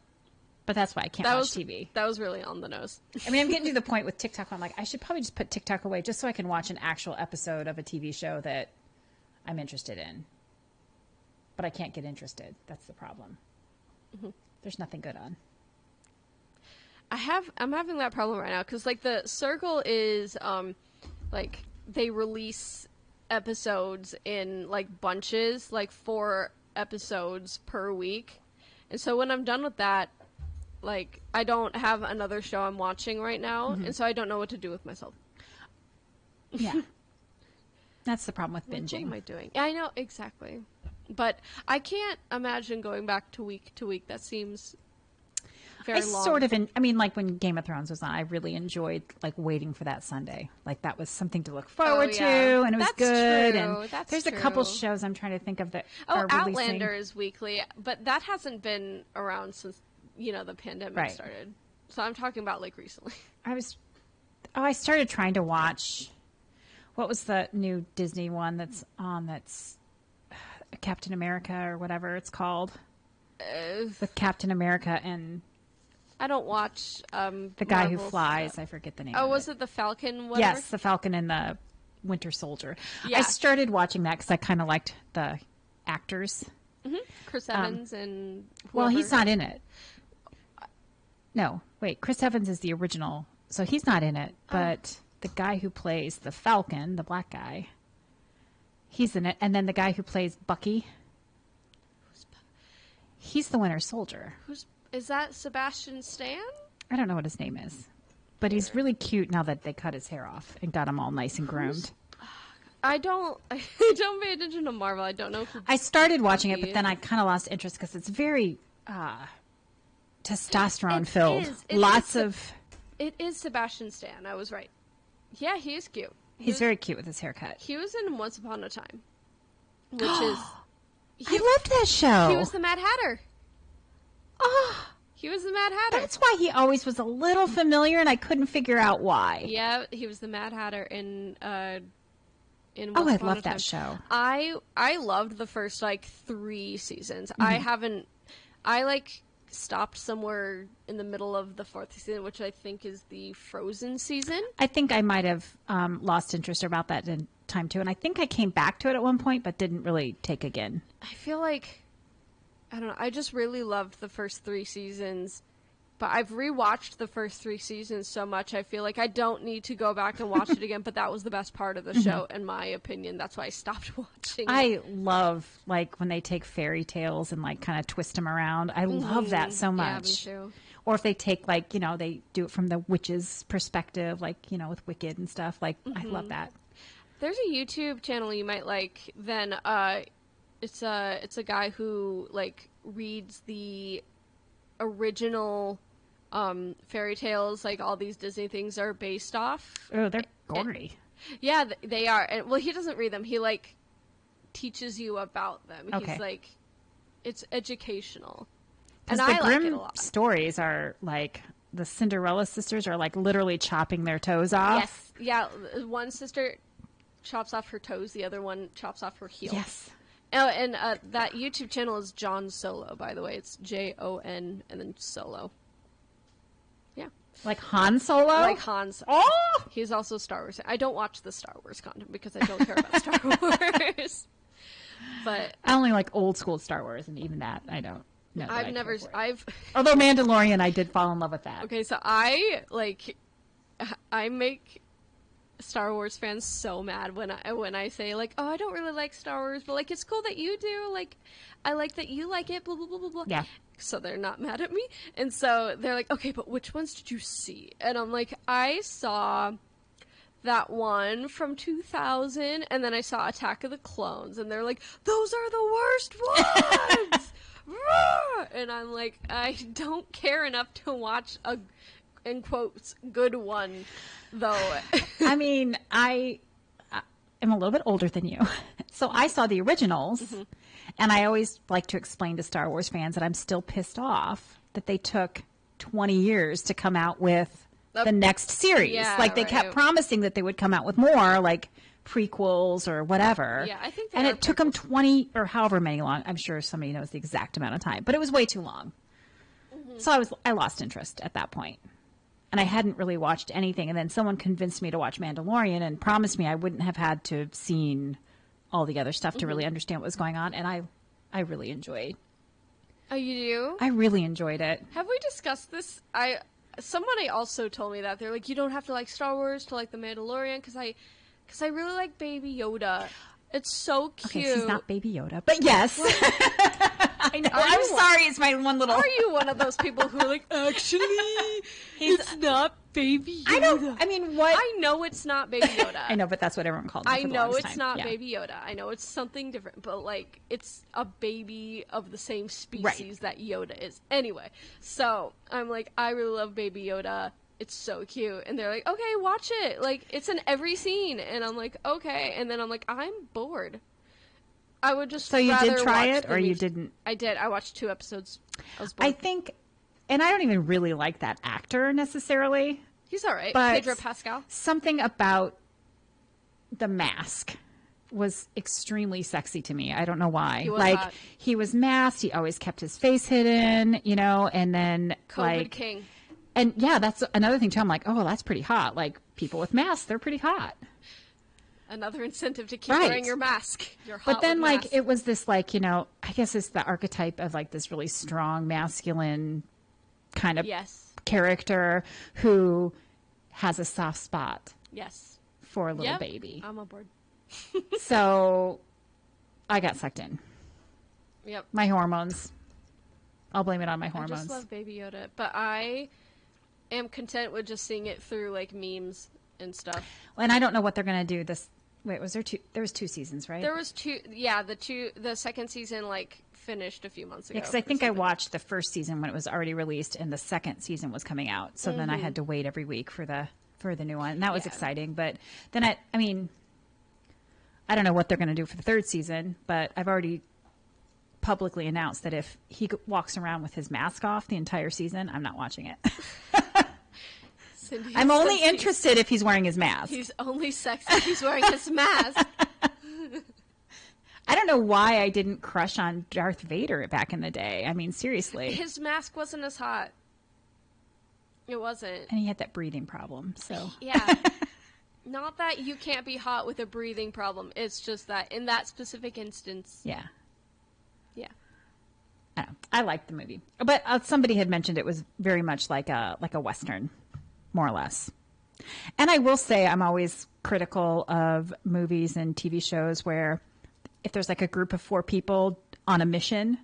But that's why I can't watch TV. That was really on the nose. I mean, I'm getting to the point with TikTok where I'm like, I should probably just put TikTok away just so I can watch an actual episode of a TV show that I'm interested in. But I can't get interested. That's the problem. Mm-hmm. There's nothing good on. I'm having that problem right now because like the Circle is like they release episodes in like bunches, like 4 episodes per week. And so when I'm done with that, like I don't have another show I'm watching right now, and so I don't know what to do with myself. Yeah. That's the problem with binging. What am I doing? I know, exactly. But I can't imagine going back to week. That seems very long. Sort of, I mean, like when Game of Thrones was on, I really enjoyed like waiting for that Sunday. Like that was something to look forward to, and it was good. True. And there's a couple shows I'm trying to think of that are releasing. Outlander is weekly, but that hasn't been around since, the pandemic started. So I'm talking about like recently. I started trying to watch, what was the new Disney one that's on, that's Captain America or whatever it's called? With Captain America and I don't watch the guy Marvel who flies. stuff. I forget the name. Oh, of was it the Falcon? Whatever? Yes, the Falcon and the Winter Soldier. Yeah. I started watching that because I kind of liked the actors. Mm-hmm. Chris Evans and whoever. Well, he's not in it. No, wait. Chris Evans is the original, so he's not in it. But the guy who plays the Falcon, the black guy, he's in it. And then the guy who plays Bucky, he's the Winter Soldier. Is that Sebastian Stan? I don't know what his name is, but he's really cute now that they cut his hair off and got him all nice and groomed. I don't pay attention to Marvel. I don't know who I started watching it, but then I kind of lost interest because it's very testosterone filled. It is Sebastian Stan. I was right. Yeah, he is cute. He's very cute with his haircut. He was in Once Upon a Time, which is. I loved that show. He was the Mad Hatter. Oh, he was the Mad Hatter. That's why he always was a little familiar, and I couldn't figure out why. Yeah, he was the Mad Hatter in I Once Upon love a that Time. show. I loved the first like 3 seasons. Mm-hmm. I stopped somewhere in the middle of the 4th season, which I think is the Frozen season. I think I might have lost interest about that in time too, and I think I came back to it at one point, but didn't really take again. I feel like, I don't know, I just really loved the first 3 seasons, but I've rewatched the first 3 seasons so much, I feel like I don't need to go back and watch it again, but that was the best part of the show, in my opinion. That's why I stopped watching it. I love, like, when they take fairy tales and, like, kind of twist them around. I love that so much. Yeah, me too. Or if they take, like, they do it from the witch's perspective, like, with Wicked and stuff. Like, I love that. There's a YouTube channel you might like. Then it's a guy who like reads the original fairy tales. Like all these Disney things are based off. Oh, they're gory. Yeah, they are. And well, he doesn't read them. He like teaches you about them. Okay. He's like, it's educational. Because And the I like it Grimm a lot. stories are like the Cinderella sisters are like literally chopping their toes off. Yes. Yeah. One sister chops off her toes. The other one chops off her heel. Yes. Oh, and that YouTube channel is John Solo, by the way. It's Jon and then Solo. Yeah. Like Han Solo? Like Han Solo. Oh! He's also Star Wars. I don't watch the Star Wars content because I don't care about Star Wars. But I only like old school Star Wars, and even that I don't know. Although Mandalorian, I did fall in love with that. Okay, so I make Star Wars fans so mad when I say like, oh, I don't really like Star Wars, but like it's cool that you do. Like, I like that you like it. Blah blah blah blah blah. Yeah. So they're not mad at me, and so they're like, okay, but which ones did you see? And I'm like, I saw that one from 2000, and then I saw Attack of the Clones, and they're like, those are the worst ones. And I'm like, I don't care enough to watch a, in quotes, good one, though. I mean, I am a little bit older than you, so I saw the originals, and I always like to explain to Star Wars fans that I'm still pissed off that they took 20 years to come out with the next series. Yeah, like they kept promising that they would come out with more, like prequels or whatever. Yeah, I think. And it took them 20 or however many long. I'm sure somebody knows the exact amount of time, but it was way too long. So I lost interest at that point. And I hadn't really watched anything. And then someone convinced me to watch Mandalorian and promised me I wouldn't have had to have seen all the other stuff to really understand what was going on. And I really enjoyed. Oh, you do? I really enjoyed it. Have we discussed this? Somebody also told me that they're like, you don't have to like Star Wars to like The Mandalorian because I really like Baby Yoda. It's so cute. Okay, he's not Baby Yoda, but yes. I know. I'm sorry, it's my one little. Are you one of those people who are like, actually, it's not Baby Yoda? I don't. I mean, what? I know it's not Baby Yoda. I know, but that's what everyone called him. I for the know longest it's time. not Yeah. Baby Yoda. I know it's something different, but like it's a baby of the same species that Yoda is. Anyway, so I'm like, I really love Baby Yoda. It's so cute. And they're like, okay, watch it. Like, it's in every scene. And I'm like, okay. And then I'm like, I'm bored. I would just So you did rather try watch it, or you didn't? I did. I watched 2 episodes. I was bored. I think, and I don't even really like that actor necessarily. He's all right. But Pedro Pascal. Something about the mask was extremely sexy to me. I don't know why. He was like hot. he was masked. He always kept his face hidden, you know, and then COVID King. And yeah, that's another thing too. I'm like, oh, well, that's pretty hot. Like people with masks, they're pretty hot. Another incentive to keep wearing your mask. You're hot But then, with like, mask. it was this, like, you know, I guess it's the archetype of like this really strong, masculine kind of character who has a soft spot for a little baby. I'm on board. So I got sucked in. Yep. My hormones. I'll blame it on my hormones. I just love Baby Yoda, but I am content with just seeing it through like memes and stuff. And I don't know what they're gonna do. Wait, was there 2? There was 2 seasons, right? There was 2. Yeah, the second season like finished a few months ago. Because I think I watched the first season when it was already released, and the second season was coming out. So then I had to wait every week for the new one, and that was exciting. But then I mean, I don't know what they're gonna do for the 3rd season, but I've already publicly announced that if he walks around with his mask off the entire season, I'm not watching it. I'm only interested if he's wearing his mask. He's only sexy if he's wearing his mask. I don't know why I didn't crush on Darth Vader back in the day. I mean, seriously. His mask wasn't as hot. It wasn't. And he had that breathing problem, so. Yeah. Not that you can't be hot with a breathing problem. It's just that in that specific instance. Yeah. Yeah. I liked the movie. But somebody had mentioned it was very much like a Western, more or less. And I will say I'm always critical of movies and TV shows where if there's like a group of 4 people on a mission,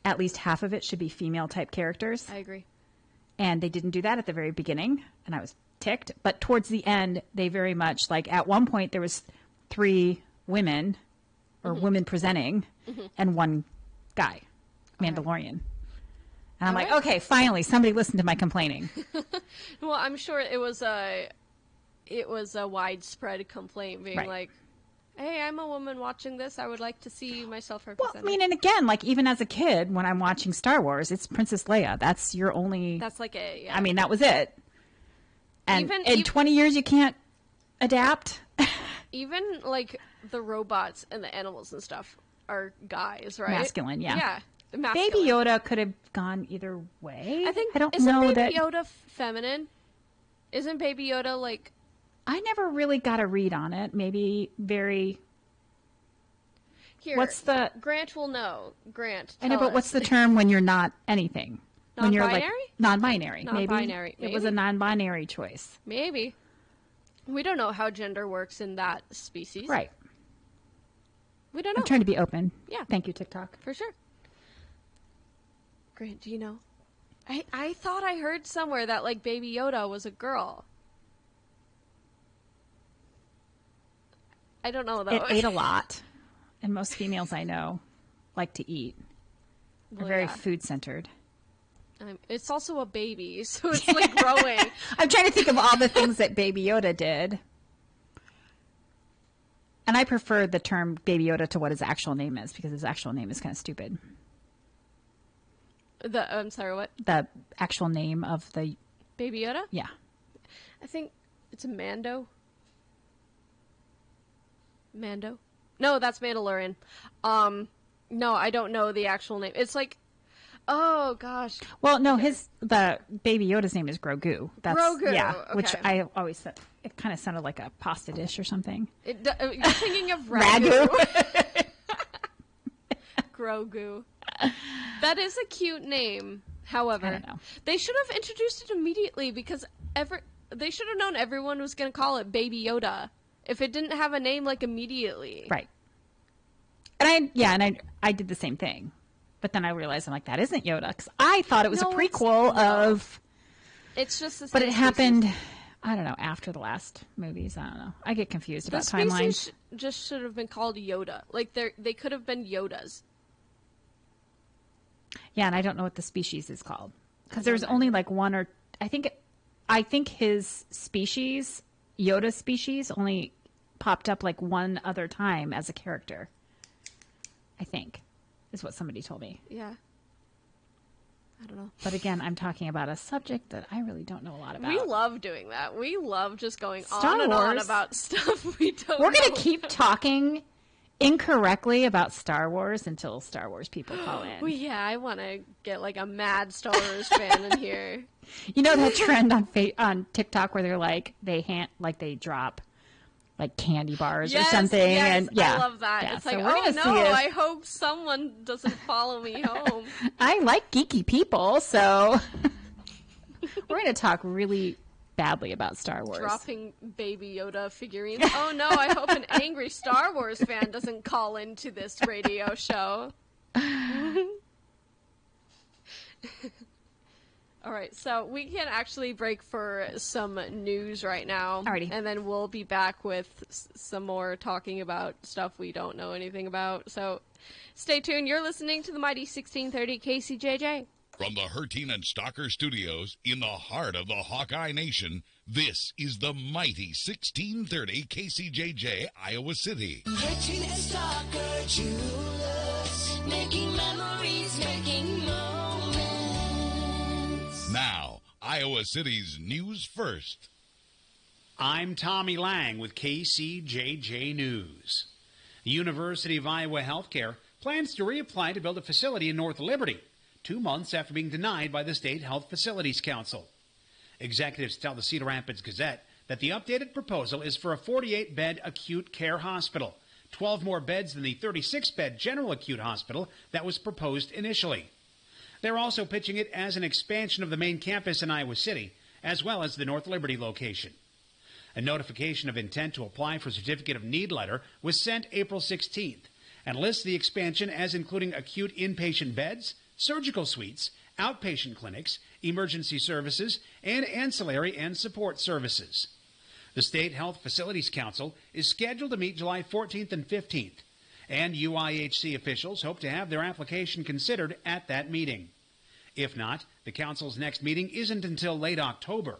at least half of it should be female type characters. I agree. And they didn't do that at the very beginning, and I was ticked. But towards the end, they very much, like at one point there was 3 women or women presenting and 1 guy, Mandalorian. And I'm like, okay, finally, somebody listened to my complaining. Well, I'm sure it was a widespread complaint being like, hey, I'm a woman watching this. I would like to see myself Well, represented. I mean, and again, like even as a kid, when I'm watching Star Wars, it's Princess Leia. That's your only. That's like a. Yeah. I mean, that was it. And Even- in 20 years, you can't adapt. Even like the robots and the animals and stuff are guys, right? Masculine, yeah. Yeah. Masculine. Baby Yoda could have gone either way. I think. I don't isn't know Baby that. Yoda feminine? Isn't Baby Yoda like? I never really got a read on it. Maybe very. Here, What's the? Grant will know. Grant. I know, tell but what's us. the term when you're not anything? When you're like Non-binary? non-binary. Non-binary, Maybe it was a maybe. non-binary choice. Maybe. We don't know how gender works in that species. Right. We don't know. I'm trying to be open. Yeah. Thank you, TikTok. For sure. Grant, do you know? I thought I heard somewhere that like Baby Yoda was a girl. I don't know though. It ate a lot, and most females I know like to eat. They're Well, very yeah. food-centered. It's also a baby, so it's like growing. I'm trying to think of all the things that Baby Yoda did. And I prefer the term Baby Yoda to what his actual name is, because his actual name is kind of stupid. I'm sorry, what? The actual name of the, Baby Yoda? yeah. I think it's a Mando. Mando? No, that's Mandalorian. No, I don't know the actual name. It's like, oh gosh. Well, no, the Baby Yoda's name is Grogu. Grogu, Yeah, which okay. I always said, it kind of sounded like a pasta dish or something. You're thinking of Ragu. Grogu. That is a cute name. However, I don't know. they should have introduced it immediately because they should have known everyone was going to call it Baby Yoda if it didn't have a name like immediately. Right. And I did the same thing. But then I realized, I'm like, that isn't Yoda. Because I thought it was No, a it's prequel not. of... It's just the same But it species. happened, I don't know, after the last movies. I don't know. I get confused The about timelines. species just should have been called Yoda. Like they could have been Yodas. Yeah, and I don't know what the species is called. Because there's only like one or... I think his species, Yoda's species, only popped up like one other time as a character. I think, is what somebody told me. Yeah. I don't know. But again, I'm talking about a subject that I really don't know a lot about. We love doing that. We love just going Star on and on Wars. about stuff we don't We're going know. to keep talking incorrectly about Star Wars until Star Wars people call in. Well, yeah, I want to get like a mad Star Wars fan in here. You know that trend on TikTok where they're like they drop like candy bars or something, yes, and yeah, I love that. Yeah, It's so like, we're oh gonna no, see if- I hope someone doesn't follow me home. I like geeky people, so we're going to talk really badly about Star Wars. Dropping Baby Yoda figurines. Oh no, I hope an angry Star Wars fan doesn't call into this radio show. All right, so we can actually break for some news right now. Alrighty. And then we'll be back with some more talking about stuff we don't know anything about. So stay tuned. You're listening to the Mighty 1630 KCJJ. From the Hertine and Stalker Studios in the heart of the Hawkeye Nation, this is the mighty 1630 KCJJ, Iowa City. Hertine and Stalker Jewelers, making memories, making moments. Now, Iowa City's news first. I'm Tommy Lang with KCJJ News. The University of Iowa Healthcare plans to reapply to build a facility in North Liberty, 2 months after being denied by the State Health Facilities Council. Executives tell the Cedar Rapids Gazette that the updated proposal is for a 48-bed acute care hospital, 12 more beds than the 36-bed general acute hospital that was proposed initially. They're also pitching it as an expansion of the main campus in Iowa City, as well as the North Liberty location. A notification of intent to apply for Certificate of Need letter was sent April 16th and lists the expansion as including acute inpatient beds, surgical suites, outpatient clinics, emergency services, and ancillary and support services. The State Health Facilities Council is scheduled to meet July 14th and 15th, and UIHC officials hope to have their application considered at that meeting. If not, the council's next meeting isn't until late October.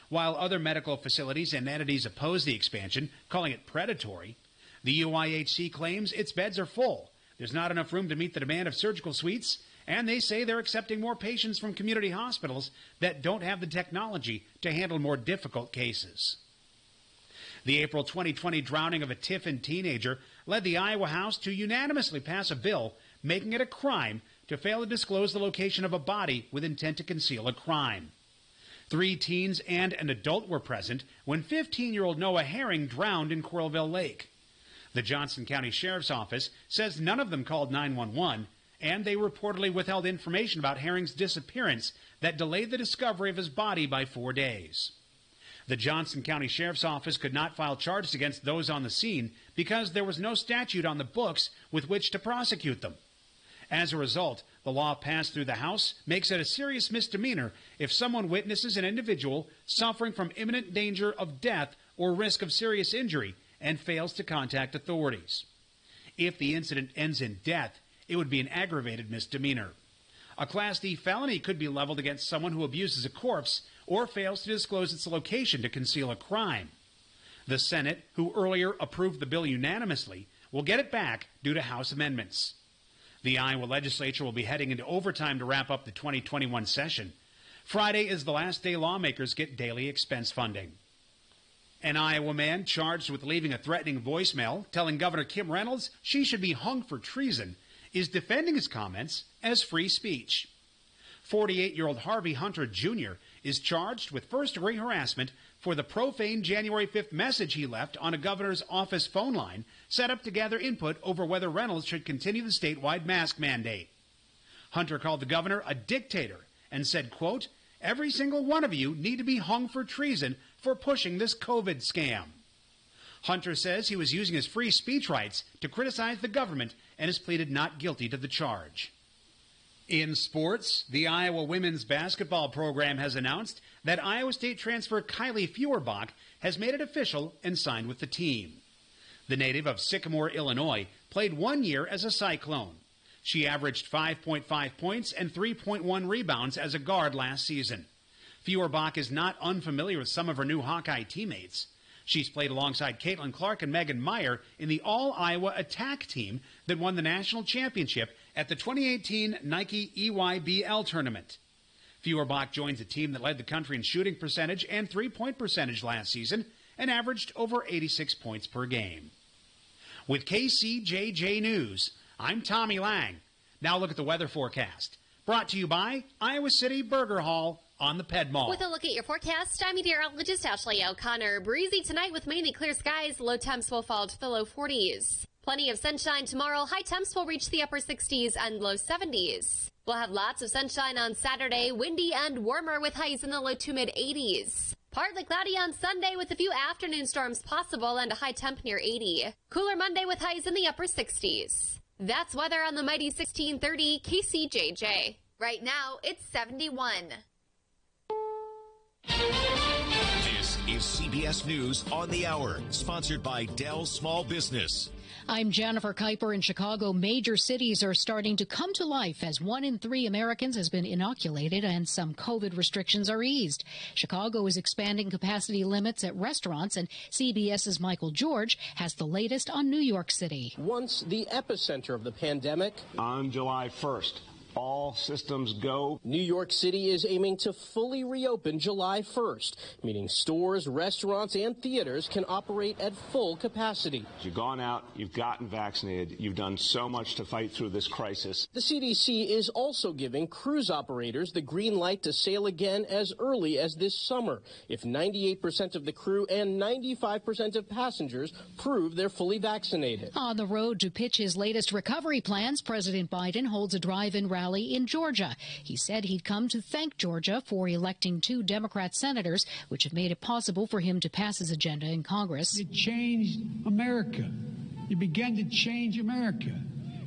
While other medical facilities and entities oppose the expansion, calling it predatory, The UIHC claims its beds are full. There's not enough room to meet the demand of surgical suites, and they say they're accepting more patients from community hospitals that don't have the technology to handle more difficult cases. The April 2020 drowning of a Tiffin teenager led the Iowa House to unanimously pass a bill making it a crime to fail to disclose the location of a body with intent to conceal a crime. 3 teens and an adult were present when 15-year-old Noah Herring drowned in Coralville Lake. The Johnson County Sheriff's Office says none of them called 911, and they reportedly withheld information about Herring's disappearance that delayed the discovery of his body by 4 days. The Johnson County Sheriff's Office could not file charges against those on the scene because there was no statute on the books with which to prosecute them. As a result, the law passed through the House makes it a serious misdemeanor if someone witnesses an individual suffering from imminent danger of death or risk of serious injury and fails to contact authorities. If the incident ends in death, it would be an aggravated misdemeanor. A Class D felony could be leveled against someone who abuses a corpse or fails to disclose its location to conceal a crime. The Senate, who earlier approved the bill unanimously, will get it back due to House amendments. The Iowa legislature will be heading into overtime to wrap up the 2021 session. Friday is the last day lawmakers get daily expense funding. An Iowa man charged with leaving a threatening voicemail telling Governor Kim Reynolds she should be hung for treason is defending his comments as free speech. 48-year-old Harvey Hunter Jr. is charged with first-degree harassment for the profane January 5th message he left on a governor's office phone line set up to gather input over whether Reynolds should continue the statewide mask mandate. Hunter called the governor a dictator and said, quote, "Every single one of you need to be hung for treason for pushing this COVID scam." Hunter says he was using his free speech rights to criticize the government and has pleaded not guilty to the charge. In sports, the Iowa women's basketball program has announced that Iowa State transfer Kylie Feuerbach has made it official and signed with the team. The native of Sycamore, Illinois, played 1 year as a Cyclone. She averaged 5.5 points and 3.1 rebounds as a guard last season. Feuerbach is not unfamiliar with some of her new Hawkeye teammates. She's played alongside Caitlin Clark and Megan Meyer in the All-Iowa Attack team that won the national championship at the 2018 Nike EYBL tournament. Feuerbach joins a team that led the country in shooting percentage and three-point percentage last season and averaged over 86 points per game. With KCJJ News, I'm Tommy Lang. Now look at the weather forecast. Brought to you by Iowa City Burger Hall on the Ped Mall. With a look at your forecast, I'm meteorologist Ashley O'Connor. Breezy tonight with mainly clear skies. Low temps will fall to the low 40s. Plenty of sunshine tomorrow. High temps will reach the upper 60s and low 70s. We'll have lots of sunshine on Saturday, windy and warmer with highs in the low to mid 80s. Partly cloudy on Sunday with a few afternoon storms possible and a high temp near 80. Cooler Monday with highs in the upper 60s. That's weather on the mighty 1630 KCJJ. Right now, it's 71. This is CBS News on the Hour, sponsored by Dell Small Business. I'm Jennifer Kuiper in Chicago. Major cities are starting to come to life as 1 in 3 Americans has been inoculated and some COVID restrictions are eased. Chicago is expanding capacity limits at restaurants, and CBS's Michael George has the latest on New York City. Once the epicenter of the pandemic, on July 1st. All systems go. New York City is aiming to fully reopen July 1st, meaning stores, restaurants, and theaters can operate at full capacity. You've gone out, you've gotten vaccinated, you've done so much to fight through this crisis. The CDC is also giving cruise operators the green light to sail again as early as this summer, if 98% of the crew and 95% of passengers prove they're fully vaccinated. On the road to pitch his latest recovery plans, President Biden holds a drive-in rally in Georgia. He said he'd come to thank Georgia for electing 2 Democrat senators, which have made it possible for him to pass his agenda in Congress. You changed America. You began to change America.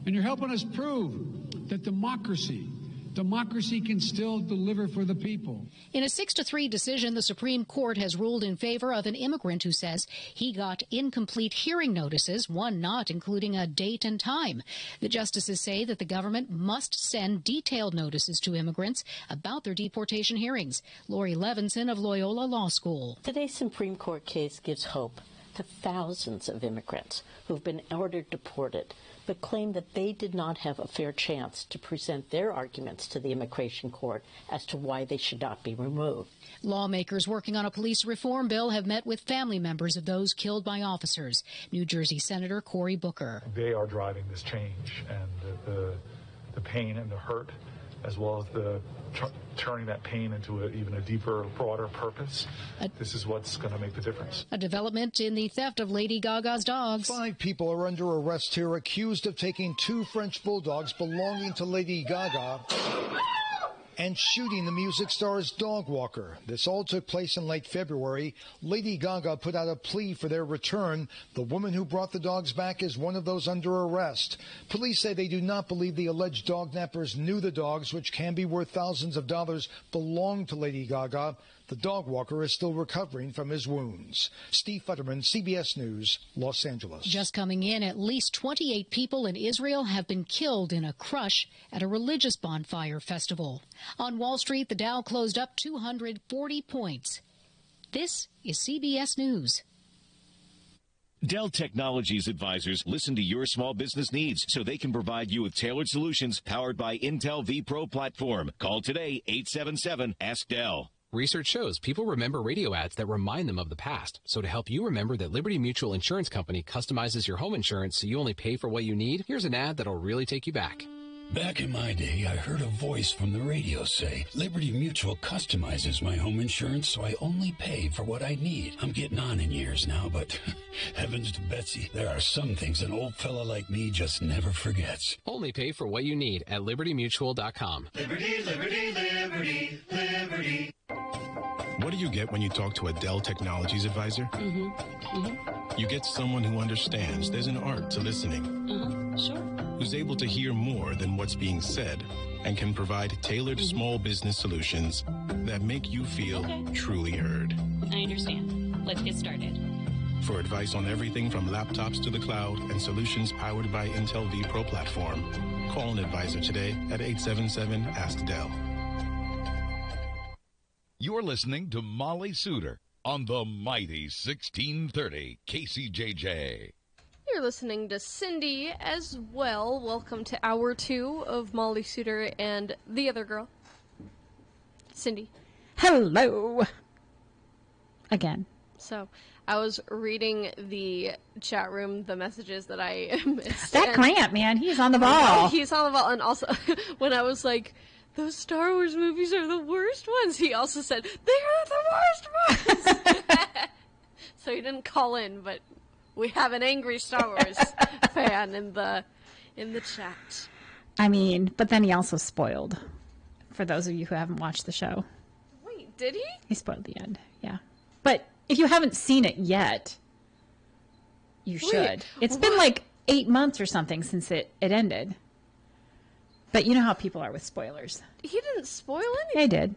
And you're helping us prove that democracy can still deliver for the people. In a 6-3 decision, the Supreme Court has ruled in favor of an immigrant who says he got incomplete hearing notices, one not including a date and time. The justices say that the government must send detailed notices to immigrants about their deportation hearings. Lori Levinson of Loyola Law School. Today's Supreme Court case gives hope to thousands of immigrants who've been ordered deported, but claim that they did not have a fair chance to present their arguments to the immigration court as to why they should not be removed. Lawmakers working on a police reform bill have met with family members of those killed by officers. New Jersey Senator Cory Booker. They are driving this change, and the pain and the hurt, as well as the turning that pain into even a deeper, broader purpose. This is what's going to make the difference. A development in the theft of Lady Gaga's dogs. 5 people are under arrest here accused of taking 2 French bulldogs belonging to Lady Gaga and shooting the music star's dog walker. This all took place in late February. Lady Gaga put out a plea for their return. The woman who brought the dogs back is one of those under arrest. Police say they do not believe the alleged dog nappers knew the dogs, which can be worth thousands of dollars, belonged to Lady Gaga. The dog walker is still recovering from his wounds. Steve Futterman, CBS News, Los Angeles. Just coming in, at least 28 people in Israel have been killed in a crush at a religious bonfire festival. On Wall Street, the Dow closed up 240 points. This is CBS News. Dell Technologies advisors listen to your small business needs so they can provide you with tailored solutions powered by Intel vPro platform. Call today, 877-ASK-DELL. Research shows people remember radio ads that remind them of the past. So to help you remember that Liberty Mutual Insurance Company customizes your home insurance so you only pay for what you need, here's an ad that'll really take you back. Back in my day, I heard a voice from the radio say, Liberty Mutual customizes my home insurance so I only pay for what I need. I'm getting on in years now, but heavens to Betsy, there are some things an old fella like me just never forgets. Only pay for what you need at libertymutual.com. Liberty, liberty, liberty, liberty. What do you get when you talk to a Dell Technologies advisor? You get someone who understands there's an art to listening. Sure. Who's able to hear more than what's being said and can provide tailored small business solutions that make you feel truly heard. I understand. Let's get started. For advice on everything from laptops to the cloud and solutions powered by Intel vPro platform, call an advisor today at 877-ASK-DELL. You're listening to Molly Suter on the mighty 1630 KCJJ. You're listening to Cindy as well. Welcome to Hour 2 of Molly Suter and the other girl, Cindy. Hello. Again. So, I was reading the chat room, the messages that I missed. That Grant, man, he's on the ball. He's on the ball. And also, when I was like, those Star Wars movies are the worst ones, he also said, they're the worst ones. So he didn't call in, but we have an angry Star Wars fan in the chat. I mean, but then he also spoiled, for those of you who haven't watched the show. Wait, did he? He spoiled the end, yeah. But if you haven't seen it yet, you should. It's been like 8 months or something since it ended. But you know how people are with spoilers. He didn't spoil anything. Yeah, he did.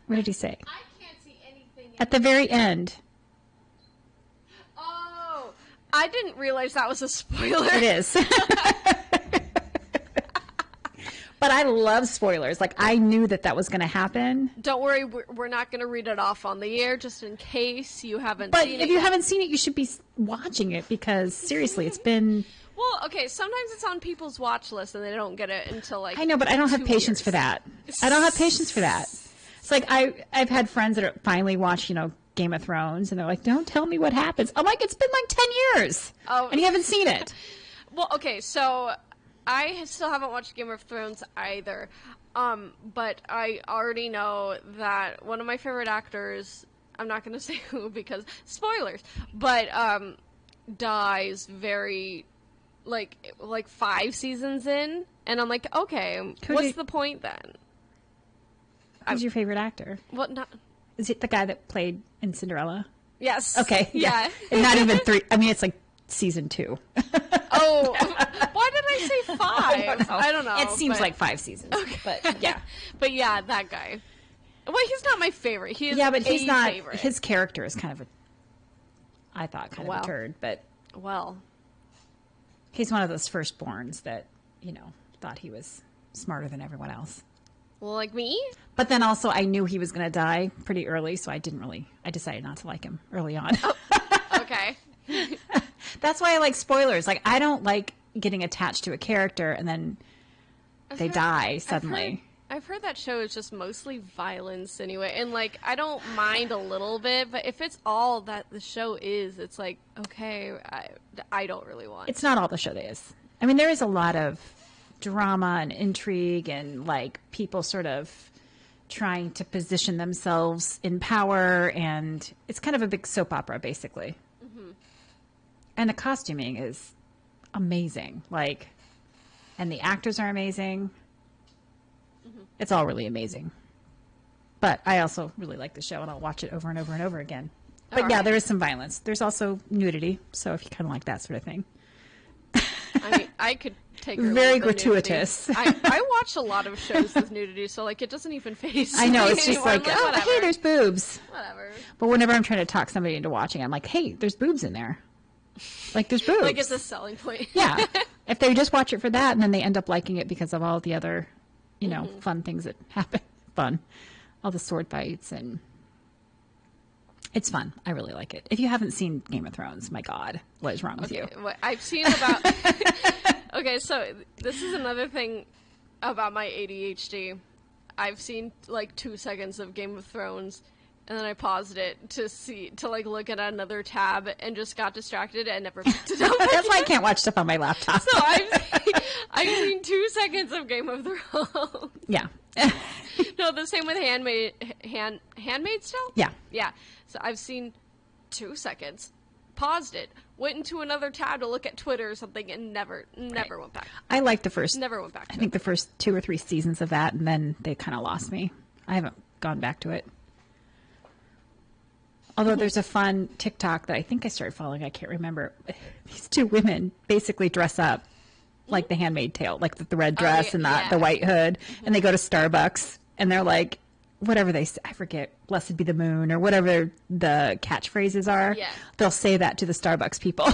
What did he say? I can't see anything. At the very end. Oh, I didn't realize that was a spoiler. It is. But I love spoilers. Like, I knew that was going to happen. Don't worry, we're not going to read it off on the air, just in case you haven't seen it. But if you haven't seen it, you should be watching it, because, seriously, it's been... Well, okay, sometimes it's on people's watch list, and they don't get it until, like, I know, but I don't have patience for that. I don't have patience for that. It's like, I've had friends that finally watch, Game of Thrones, and they're like, don't tell me what happens. I'm like, it's been like 10 years, and you haven't seen it. Well, okay, so... I still haven't watched Game of Thrones either, but I already know that one of my favorite actors, I'm not going to say who because spoilers, but dies very, like 5 seasons in, and I'm like, okay, what's the point then? Who's your favorite actor? Well, not... Is it the guy that played in Cinderella? Yes. Okay, yeah. And not even 3, I mean, it's like season 2. Oh, why did I say 5? I don't know. It seems like 5 seasons. Okay. But yeah. But yeah, that guy. Well, he's not my favorite. He is but he's not. Favorite. His character is kind of I thought kind of a turd, but he's one of those firstborns that thought he was smarter than everyone else. Well, like me? But then also I knew he was going to die pretty early, so I decided not to like him early on. Oh, okay. That's why I like spoilers. Like, I don't like getting attached to a character and then they die suddenly. I've heard that show is just mostly violence anyway. And, like, I don't mind a little bit, but if it's all that the show is, it's like, okay, I don't really want It's not all the show is. I mean, there is a lot of drama and intrigue and, like, people sort of trying to position themselves in power. And it's kind of a big soap opera, basically. Mm-hmm. And the costuming is amazing. Like, and the actors are amazing. It's all really amazing. But I also really like the show, and I'll watch it over and over and over again. But yeah, there is some violence. There's also nudity, so if you kind of like that sort of thing. I mean, I could take her very gratuitous. I watch a lot of shows with nudity, so like it doesn't even faze I know, me it's just anymore. like, oh, hey, there's boobs. Whatever. But whenever I'm trying to talk somebody into watching, I'm like, hey, there's boobs in there. Like, there's boobs. Like, it's a selling point. Yeah. If they just watch it for that, and then they end up liking it because of all the other, you know, fun things that happen. Fun. All the sword fights, and it's fun. I really like it. If you haven't seen Game of Thrones, my God, what is wrong with you? Well, I've seen about... Okay, so this is another thing about my ADHD. I've seen, like, 2 seconds of Game of Thrones, and then I paused it to like look at another tab and just got distracted and never picked it up. That's why I can't watch stuff on my laptop. So I've seen 2 seconds of Game of Thrones. Yeah. No, the same with Handmaid's Tale? Yeah. Yeah. So I've seen 2 seconds, paused it, went into another tab to look at Twitter or something, and never went back. I like the first. Never went back to I think the first 2 or 3 seasons of that, and then they kind of lost me. I haven't gone back to it. Although there's a fun TikTok that I think I started following. I can't remember. These 2 women basically dress up like the Handmaid's Tale, like the red dress and the white hood, and they go to Starbucks and they're like, whatever they say, I forget, blessed be the moon or whatever the catchphrases are. Yeah. They'll say that to the Starbucks people.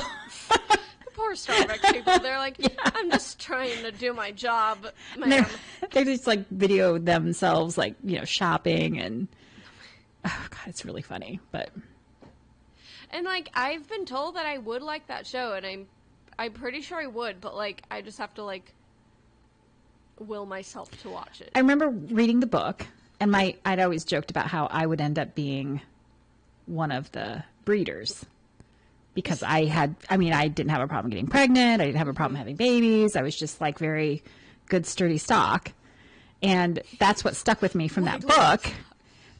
Poor Starbucks people. They're like, I'm just trying to do my job, ma'am. They just like video themselves, like, you know, shopping, and oh God, it's really funny. But and like, I've been told that I would like that show, and I'm pretty sure I would, but like, I just have to like will myself to watch it. I remember reading the book, and I'd always joked about how I would end up being one of the breeders. Because I didn't have a problem getting pregnant. I didn't have a problem having babies. I was just like very good, sturdy stock. And that's what stuck with me from that book,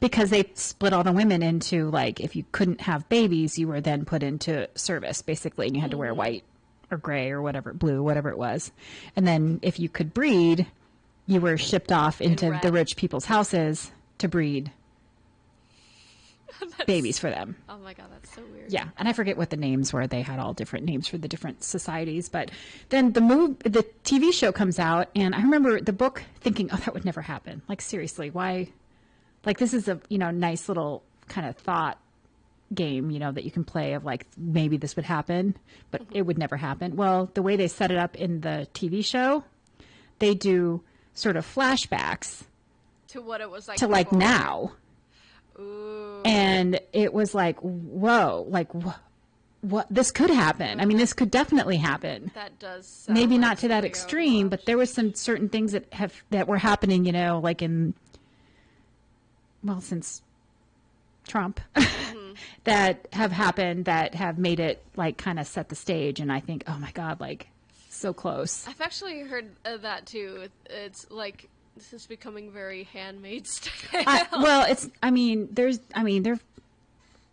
because they split all the women into, like, if you couldn't have babies, you were then put into service, basically, and you had to wear white or gray or whatever, blue, whatever it was. And then if you could breed, you were shipped off into the rich people's houses to breed babies for them. Oh my God, that's so weird. Yeah, and I forget what the names were. They had all different names for the different societies. But then the TV show comes out, and I remember the book thinking, oh, that would never happen. Like, seriously, why? Like, this is a, you know, nice little kind of thought game, you know, that you can play of like, maybe this would happen, but it would never happen. Well, the way they set it up in the TV show, they do sort of flashbacks to what it was like to before. Like now. Ooh. And it was like, whoa, like what this could happen. I mean, this could definitely happen. That does sound maybe like not to that extreme, but there was some certain things that were happening, you know, like since Trump that have happened that have made it like kind of set the stage. And I think, oh my God, like so close. I've actually heard of that too. It's like, this is becoming very Handmaid's Tale.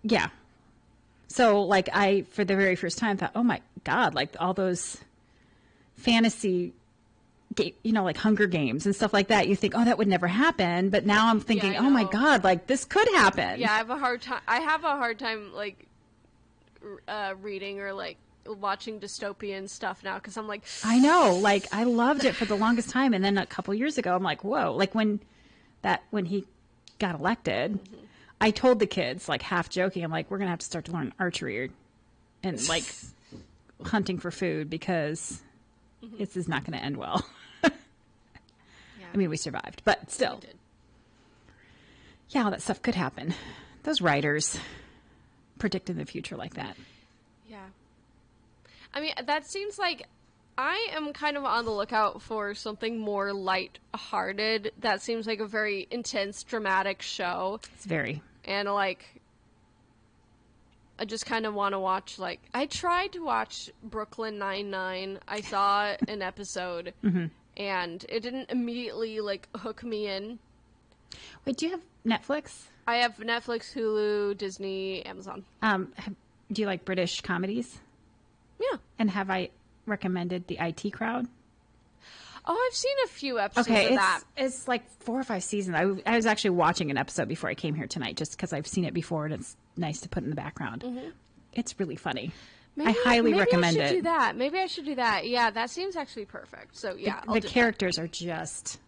Yeah. So, like, I, for the very first time, thought, oh my God, like all those fantasy, you know, like Hunger Games and stuff like that. You think, oh, that would never happen. But now I'm thinking, oh my God, like this could happen. Yeah, I have a hard time, like, reading or like watching dystopian stuff now, because I'm like, I know, like I loved it for the longest time, and then a couple years ago I'm like, whoa, like when he got elected, I told the kids, like half joking, I'm like, we're gonna have to start to learn archery and like hunting for food, because this is not gonna end well. I mean, we survived, but still. We did. Yeah, all that stuff could happen. Those writers predicting the future like that. Yeah. I mean, that seems like I am kind of on the lookout for something more light-hearted. That seems like a very intense, dramatic show. It's very. And, like, I just kind of want to watch, like, I tried to watch Brooklyn Nine-Nine. I saw an episode, and it didn't immediately, like, hook me in. Wait, do you have Netflix? I have Netflix, Hulu, Disney, Amazon. Do you like British comedies? Yeah. And have I recommended The IT Crowd? Oh, I've seen a few episodes of that. It's like 4 or 5 seasons. I was actually watching an episode before I came here tonight just because I've seen it before and it's nice to put in the background. It's really funny. I highly recommend it. Maybe I should do that. Maybe I should do that. Yeah, that seems actually perfect. So, yeah, the characters are just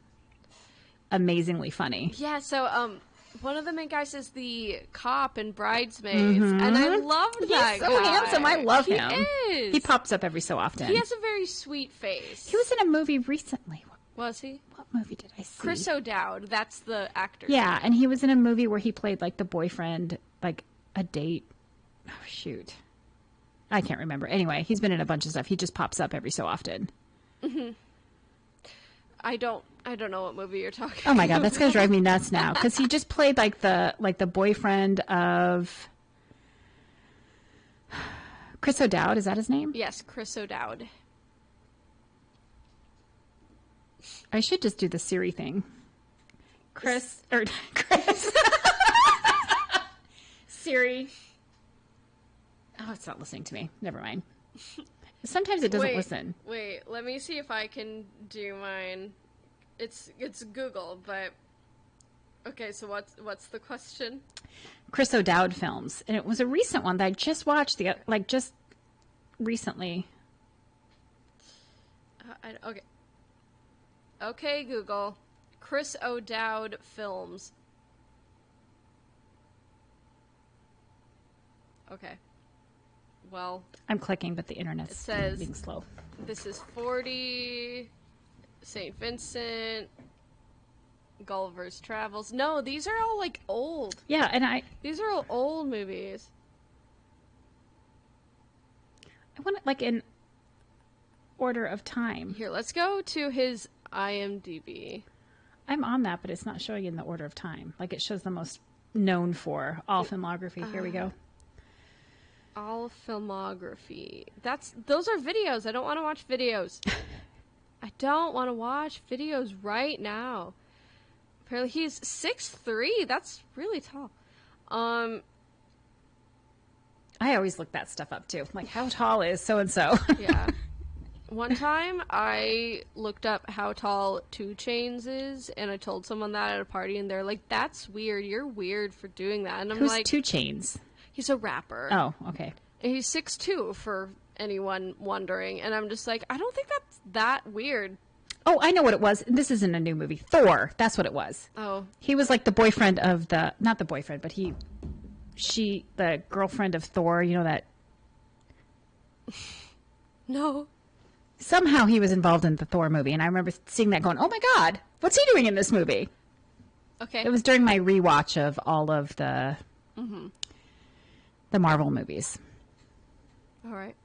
amazingly funny. Yeah, so one of the main guys is the cop in Bridesmaids, and I love that He's so guy. handsome. I love him. He is. He pops up every so often. He has a very sweet face. He was in a movie recently. Was he? What movie did I see? Chris O'Dowd. That's the actor. Yeah, and he was in a movie where he played like the boyfriend, like a date. Oh, shoot. I can't remember. Anyway, he's been in a bunch of stuff. He just pops up every so often. I don't know what movie you're talking about. Oh my God, that's going to drive me nuts now. Because he just played like the boyfriend of Chris O'Dowd. Is that his name? Yes, Chris O'Dowd. I should just do the Siri thing. Chris. Siri. Oh, it's not listening to me. Never mind. Sometimes it doesn't listen. Wait, let me see if I can do mine. It's Google, but okay. So what's the question? Chris O'Dowd films, and it was a recent one that I just watched just recently. Okay. Okay, Google. Chris O'Dowd films. Okay. Well, I'm clicking, but the internet's being slow. This is 40, St. Vincent, Gulliver's Travels. No, these are all like old. Yeah, and these are all old movies. I want it like in order of time. Here, let's go to his IMDb. I'm on that, but it's not showing in the order of time. Like it shows the most known for all filmography. Here we go. All filmography. Those are videos. I don't want to watch videos. I don't want to watch videos right now. Apparently he's 6'3". That's really tall. I always look that stuff up too. Like how tall is so and so? Yeah. One time I looked up how tall 2 Chainz is, and I told someone that at a party, and they're like, "That's weird. You're weird for doing that." And I'm Who's like, 2 Chainz? He's a rapper. Oh, okay. And he's 6'2", for anyone wondering. And I'm just like, I don't think that's that weird. Oh, I know what it was. This isn't a new movie. Thor. That's what it was. Oh. He was like the boyfriend of not the boyfriend, but the girlfriend of Thor. You know that? No. Somehow he was involved in the Thor movie. And I remember seeing that going, oh my God, what's he doing in this movie? Okay. It was during my rewatch of all of the Marvel movies. All right.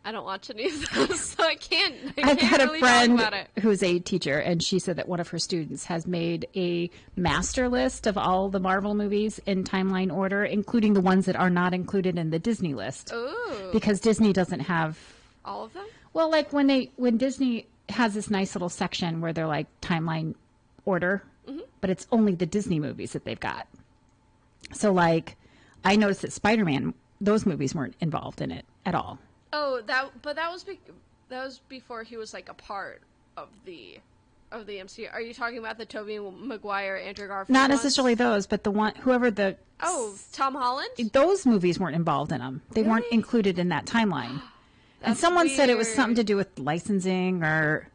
I don't watch any of those, so I can't I've had really a friend talk about it. who's a teacher, and she said that one of her students has made a master list of all the Marvel movies in timeline order, including the ones that are not included in the Disney list. Ooh. Because Disney doesn't have all of them? Well, like when Disney has this nice little section where they're like timeline order, but it's only the Disney movies that they've got. So like I noticed that Spider-Man, those movies weren't involved in it at all. Oh, that was before he was like a part of the MCU. Are you talking about the Tobey Maguire, Andrew Garfield? Not necessarily those, but the one Tom Holland? Those movies weren't involved in them. They weren't included in that timeline. And someone said it was something to do with licensing, or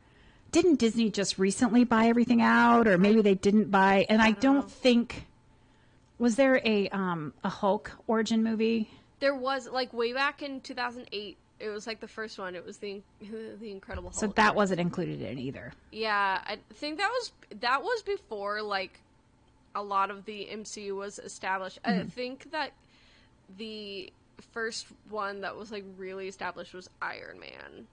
didn't Disney just recently buy everything out, or maybe they didn't buy. And I don't think, was there a Hulk origin movie? There was, like, way back in 2008. It was like the first one. It was the Incredible Hulk. So that wasn't included in either. Yeah, I think that was before like a lot of the MCU was established. I think that the first one that was like really established was Iron Man.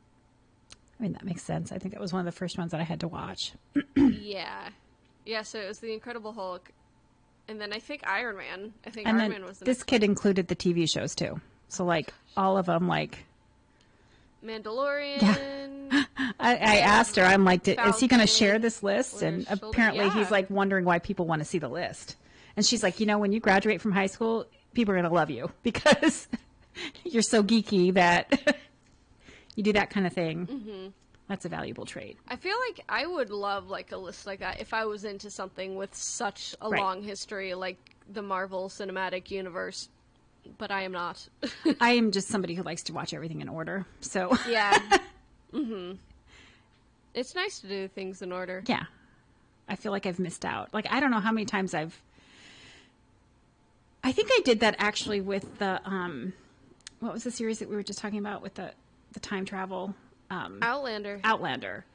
I mean, that makes sense. I think that was one of the first ones that I had to watch. Yeah. So it was the Incredible Hulk, and then I think Iron Man. Iron Man was the this next kid included the TV shows too. So like all of them, like Mandalorian. Yeah. I asked her, I'm like, is he going to share this list? And apparently he's like wondering why people want to see the list. And she's like, when you graduate from high school, people are going to love you because you're so geeky that you do that kind of thing. Mm-hmm. That's a valuable trait. I feel like I would love like a list like that if I was into something with such a long history, like the Marvel Cinematic Universe. But I am not. I am just somebody who likes to watch everything in order. So yeah. It's nice to do things in order. Yeah. I feel like I've missed out. Like, I don't know how many times I think I did that actually with the, what was the series that we were just talking about with the time travel? Outlander.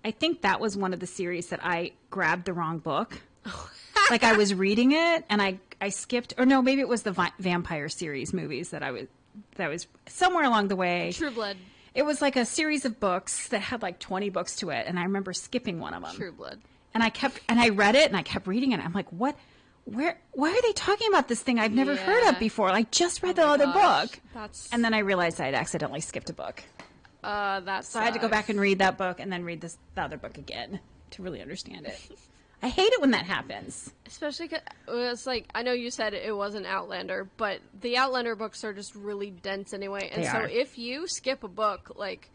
I think that was one of the series that I grabbed the wrong book. Like I was reading it and I skipped, or no, maybe it was the vampire series movies that was somewhere along the way. True Blood. It was like a series of books that had like 20 books to it, and I remember skipping one of them. True Blood. And I read it and I kept reading it. I'm like, why are they talking about this thing I've never heard of before? I just read the other book. And then I realized I had accidentally skipped a book. So I had to go back and read that book and then read the other book again to really understand it. I hate it when that happens. Especially because it's like, I know you said it wasn't Outlander, but the Outlander books are just really dense anyway. And so if you skip a book, like,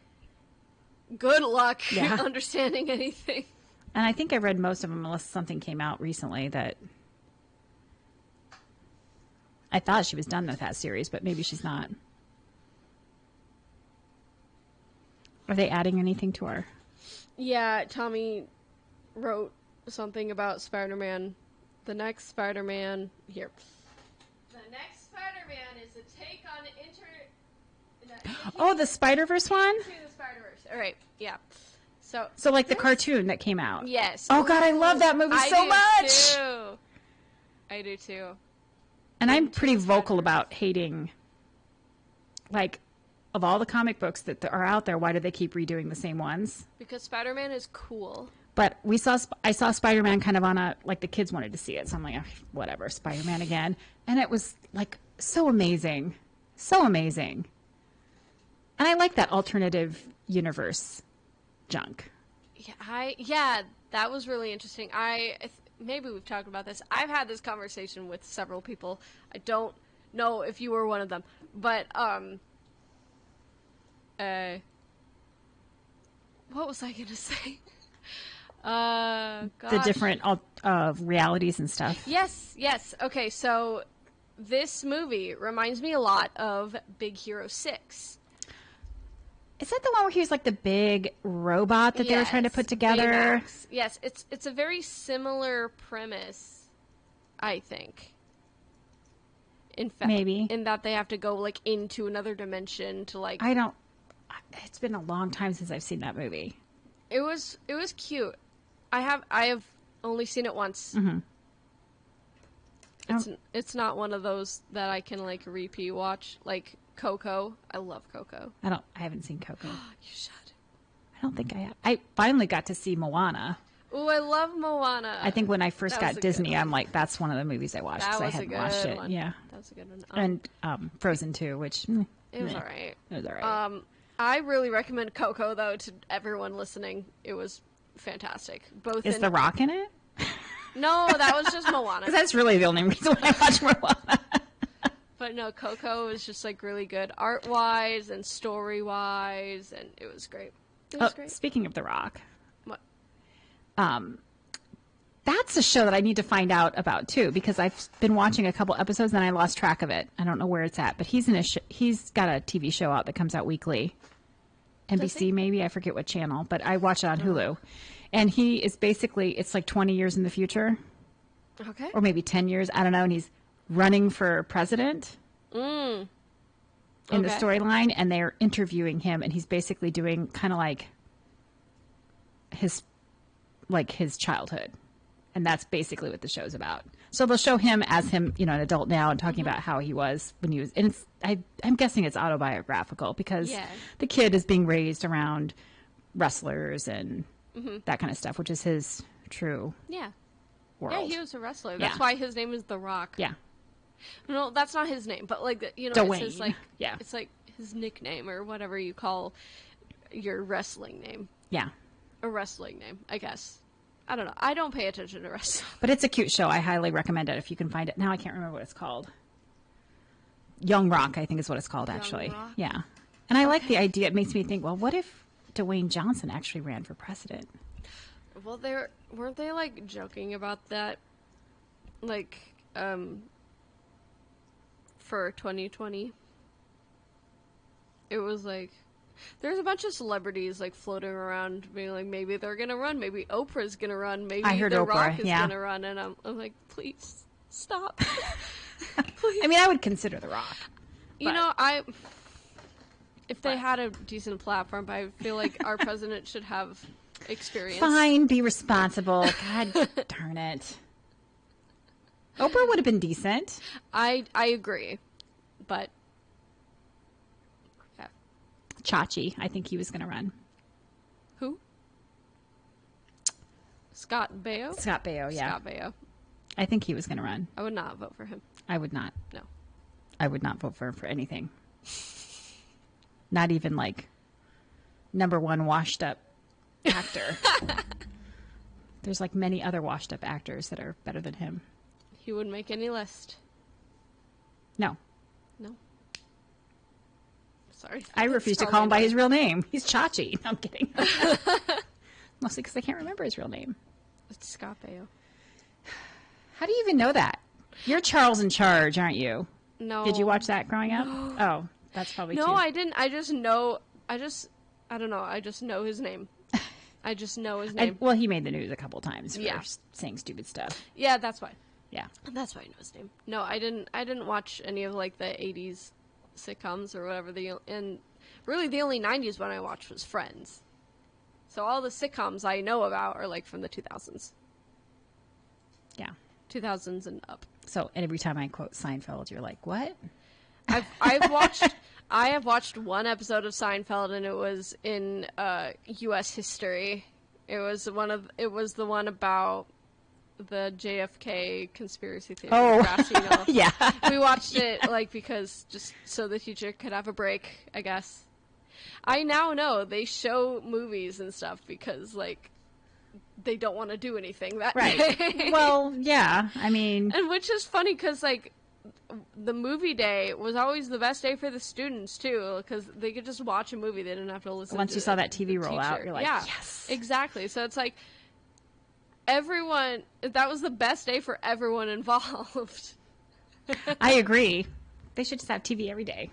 good luck understanding anything. And I think I read most of them unless something came out recently that I thought she was done with that series, but maybe she's not. Are they adding anything to our... Yeah, Tommy wrote something about Spider-Man. The next Spider-Man... Here. The next Spider-Man is a take on Oh, the Spider-Verse one? Into the Spider-Verse. All right, yeah. So like the cartoon that came out? Yes. Oh, God, I love that movie so much! Too. I do, too. And I'm pretty vocal about hating, like, of all the comic books that are out there, why do they keep redoing the same ones? Because Spider-Man is cool. But I saw Spider-Man kind of on like the kids wanted to see it. So I'm like, whatever, Spider-Man again. And it was like so amazing. So amazing. And I like that alternative universe junk. Yeah, that was really interesting. Maybe we've talked about this. I've had this conversation with several people. I don't know if you were one of them, but what was I gonna say? The different realities and stuff. Yes. Okay, so this movie reminds me a lot of Big Hero 6. Is that the one where he was like the big robot that they were trying to put together? Baymax. Yes, it's a very similar premise, I think. In fact, maybe in that they have to go like into another dimension to like. It's been a long time since I've seen that movie. It was cute. I have only seen it once. Mm-hmm. It's not one of those that I can like repeat watch like Coco. I love Coco. I haven't seen Coco. You should. I don't think I have. I finally got to see Moana. Ooh, I love Moana. I think when I first got Disney, I'm like, that's one of the movies I watched because I hadn't watched it. One. Yeah, that was a good one. And Frozen 2, which it was all right. It was all right. I really recommend Coco though to everyone listening. It was fantastic. Is The Rock in it? No, that was just Moana. Because that's really the only reason why I watch Moana. But no, Coco was just like really good art-wise and story-wise, and it was great. It was great. Speaking of The Rock, what? That's a show that I need to find out about too, because I've been watching a couple episodes and I lost track of it. I don't know where it's at, but he's got a TV show out that comes out weekly. NBC maybe, I forget what channel, but I watch it on Hulu. And he is basically, it's like 20 years in the future. Okay. Or maybe 10 years, I don't know, and he's running for president. in the storyline, and they're interviewing him, and he's basically doing kind of like his childhood. And that's basically what the show's about. So they'll show him as him, an adult now, and talking about how he was when he was. And I'm guessing it's autobiographical because the kid is being raised around wrestlers and that kind of stuff, which is his true world. Yeah, he was a wrestler. That's why his name is The Rock. Yeah. No, that's not his name, but like Dwayne. it's his, it's like his nickname or whatever you call your wrestling name. Yeah. A wrestling name, I guess. I don't know. I don't pay attention to wrestling. But it's a cute show. I highly recommend it if you can find it. Now I can't remember what it's called. Young Rock, I think is what it's called, actually. Rock? Yeah. And I like the idea. It makes me think, well, what if Dwayne Johnson actually ran for president? Well, weren't they like joking about that, like, for 2020? It was like there's a bunch of celebrities like floating around, being like, maybe they're gonna run, maybe Oprah's gonna run, maybe I heard The Oprah, Rock is gonna run, and I'm like, please stop. Please. I mean, I would consider The Rock. You know, if they had a decent platform, I feel like our president should have experience. Fine, be responsible. God darn it. Oprah would have been decent. I agree, but Chachi, I think he was going to run. Who? Scott Baio? Scott Baio, yeah. Scott Baio. I think he was going to run. I would not vote for him. I would not. No. I would not vote for him for anything. Not even like number one washed up actor. There's like many other washed up actors that are better than him. He wouldn't make any list. No. No. Sorry. I refuse to call him by his real name. He's Chachi. No, I'm kidding. Mostly because I can't remember his real name. It's Scott Baio. How do you even know that? You're Charles in Charge, aren't you? No. Did you watch that growing up? No. Oh, that's probably No, too. I didn't. I don't know. I just know his name. I just know his name. Well, he made the news a couple times for saying stupid stuff. Yeah, that's why. Yeah. That's why I know his name. No, I didn't watch any of like the 80s sitcoms or whatever, and really the only 90s one I watched was Friends. So all the sitcoms I know about are like from the 2000s. Yeah. 2000s and up. So every time I quote Seinfeld, you're like, what? I have watched one episode of Seinfeld, and it was in U.S. history. It was the one about the JFK conspiracy theory. Oh, yeah. We watched it like because just so the teacher could have a break, I guess. I now know they show movies and stuff because like they don't want to do anything that day. Well, yeah. I mean, and which is funny because like the movie day was always the best day for the students too, because they could just watch a movie. They didn't have to listen. Once to you saw that TV roll out, you're like, yeah, yes, exactly. So it's like everyone. That was the best day for everyone involved. I agree. They should just have TV every day.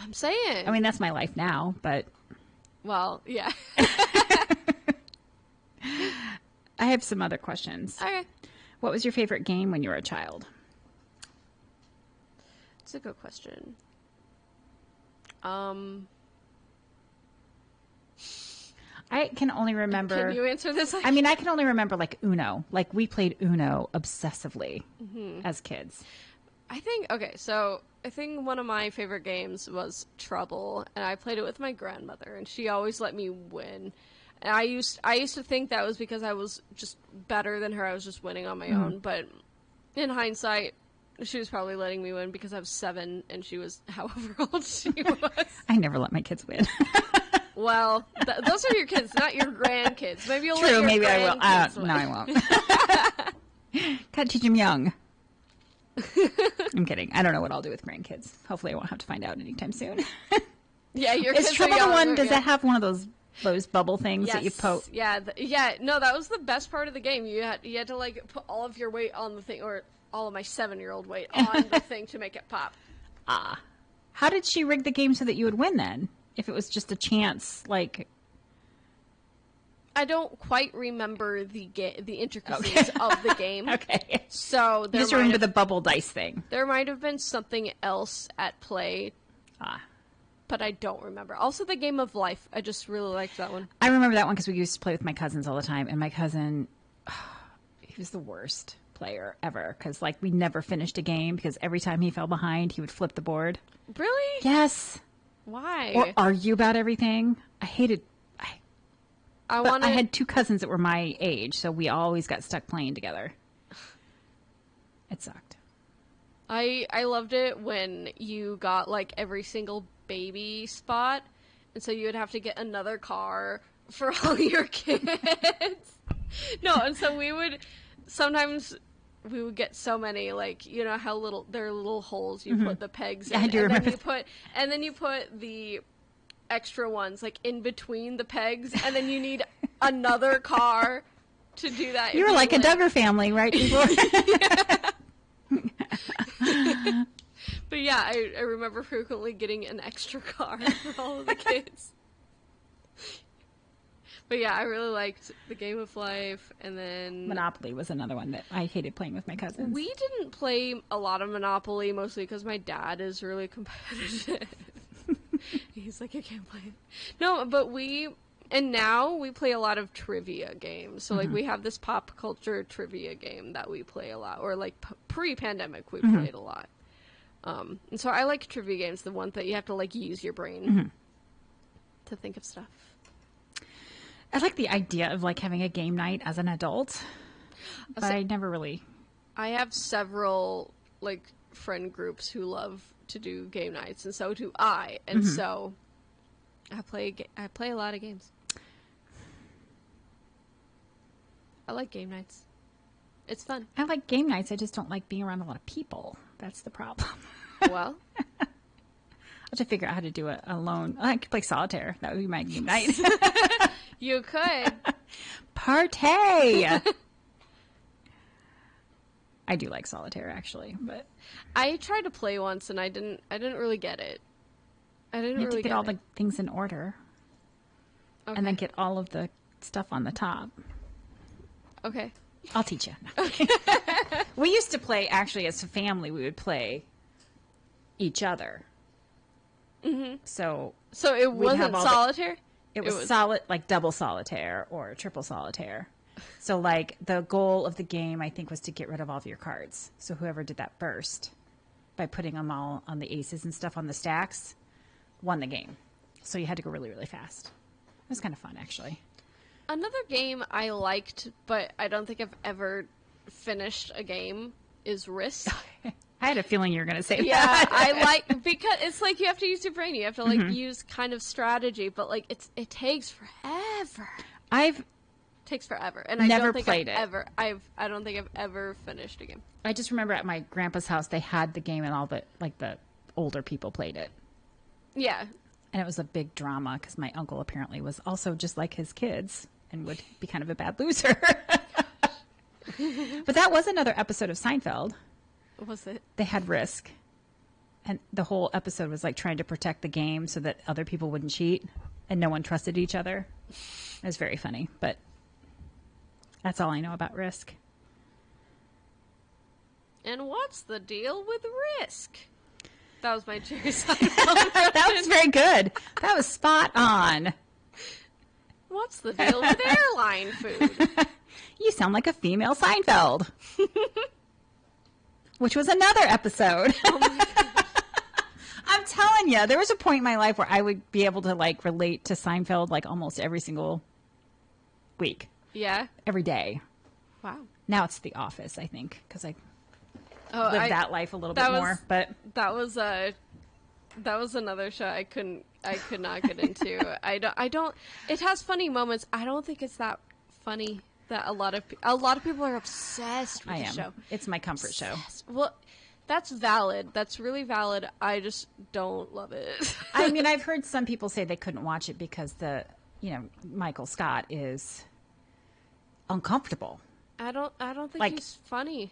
I'm saying. I mean, that's my life now, but. Well, yeah. I have some other questions. Okay. What was your favorite game when you were a child? It's a good question. I can only remember. Can you answer this? I mean, I can only remember like Uno. Like we played Uno obsessively as kids. I think one of my favorite games was Trouble, and I played it with my grandmother, and she always let me win. And I used to think that was because I was just better than her. I was just winning on my own. But in hindsight, she was probably letting me win because I was 7 and she was however old she was. I never let my kids win. Well, those are your kids, not your grandkids. Maybe you'll True, let your maybe I grandkids will. win. No, I won't. Gotta teach them young. I'm kidding. I don't know what I'll do with grandkids. Hopefully I won't have to find out anytime soon. Yeah, your Is kids Trouble are the one? young, Does yeah. that have one of those bubble things that you poke? Yeah, no, that was the best part of the game. You had to like put all of your weight on the thing, or all of my 7-year-old weight on the thing to make it pop. Ah. How did she rig the game so that you would win then? If it was just a chance, like... I don't quite remember the intricacies of the game. Okay. So You just remember the bubble dice thing. There might have been something else at play. But I don't remember. Also, the Game of Life. I just really liked that one. I remember that one because we used to play with my cousins all the time. And my cousin, he was the worst player ever. Because, like, we never finished a game because every time he fell behind, he would flip the board. Really? Yes. Why? Or argue about everything. I hated... I had two cousins that were my age, so we always got stuck playing together. It sucked. I loved it when you got, like, every single baby spot, and so you would have to get another car for all your kids. No, and so sometimes we would get so many, like, you know how there are little holes you put the pegs in, I do remember. Then you put the extra ones, like, in between the pegs, and then you need another car to do that. You were like a Duggar family, right? Before. But yeah, I remember frequently getting an extra car for all of the kids. But yeah, I really liked the Game of Life, and then... Monopoly was another one that I hated playing with my cousins. We didn't play a lot of Monopoly, mostly because my dad is really competitive. He's like, I can't play it. No, but now we play a lot of trivia games. So, like, we have this pop culture trivia game that we play a lot. Or, like, pre-pandemic, we played a lot. And so I like trivia games, the one that you have to, like, use your brain to think of stuff. I like the idea of, like, having a game night as an adult. But I never really... I have several, like, friend groups who love to do game nights, and so do I. And so I play a lot of games. I like game nights. It's fun. I like game nights. I just don't like being around a lot of people. That's the problem. Well, I'll have to figure out how to do it alone. I could play solitaire. That would be my game night. You could. Partay! I do like solitaire, actually, but I tried to play once and I didn't really get it. I didn't you have really to get all the things in order, and then get all of the stuff on the top. Okay. I'll teach you. We used to play, actually, as a family, we would play each other. So it wasn't solitaire? It was solid, like double solitaire or triple solitaire. So, like, the goal of the game, I think, was to get rid of all of your cards. So whoever did that first, by putting them all on the aces and stuff on the stacks, won the game. So you had to go really, really fast. It was kind of fun, actually. Another game I liked, but I don't think I've ever finished a game, is Risk. I had a feeling you were going to say that. Yeah, I like, because it's like you have to use your brain. You have to, like, use kind of strategy, but, like, it takes forever. Takes forever, and I don't think I don't think I've ever finished a game. I just remember at my grandpa's house they had the game and all the older people played it. Yeah, and it was a big drama because my uncle apparently was also just like his kids and would be kind of a bad loser. But that was another episode of Seinfeld. Was it? They had Risk, and the whole episode was like trying to protect the game so that other people wouldn't cheat, and no one trusted each other. It was very funny, but. That's all I know about Risk. And what's the deal with Risk? That was my Jerry Seinfeld. That was very good. That was spot on. What's the deal with airline food? You sound like a female Seinfeld. Which was another episode. Oh my gosh. I'm telling you, there was a point in my life where I would be able to, like, relate to Seinfeld, like, almost every single week. Yeah. Every day. Wow. Now it's The Office, I think, because I live that life a little bit more. But that was another show I could not get into. I don't. It has funny moments. I don't think it's that funny that a lot of people are obsessed with the show. It's my comfort show. Well, that's valid. That's really valid. I just don't love it. I mean, I've heard some people say they couldn't watch it because Michael Scott is uncomfortable. I don't think he's funny.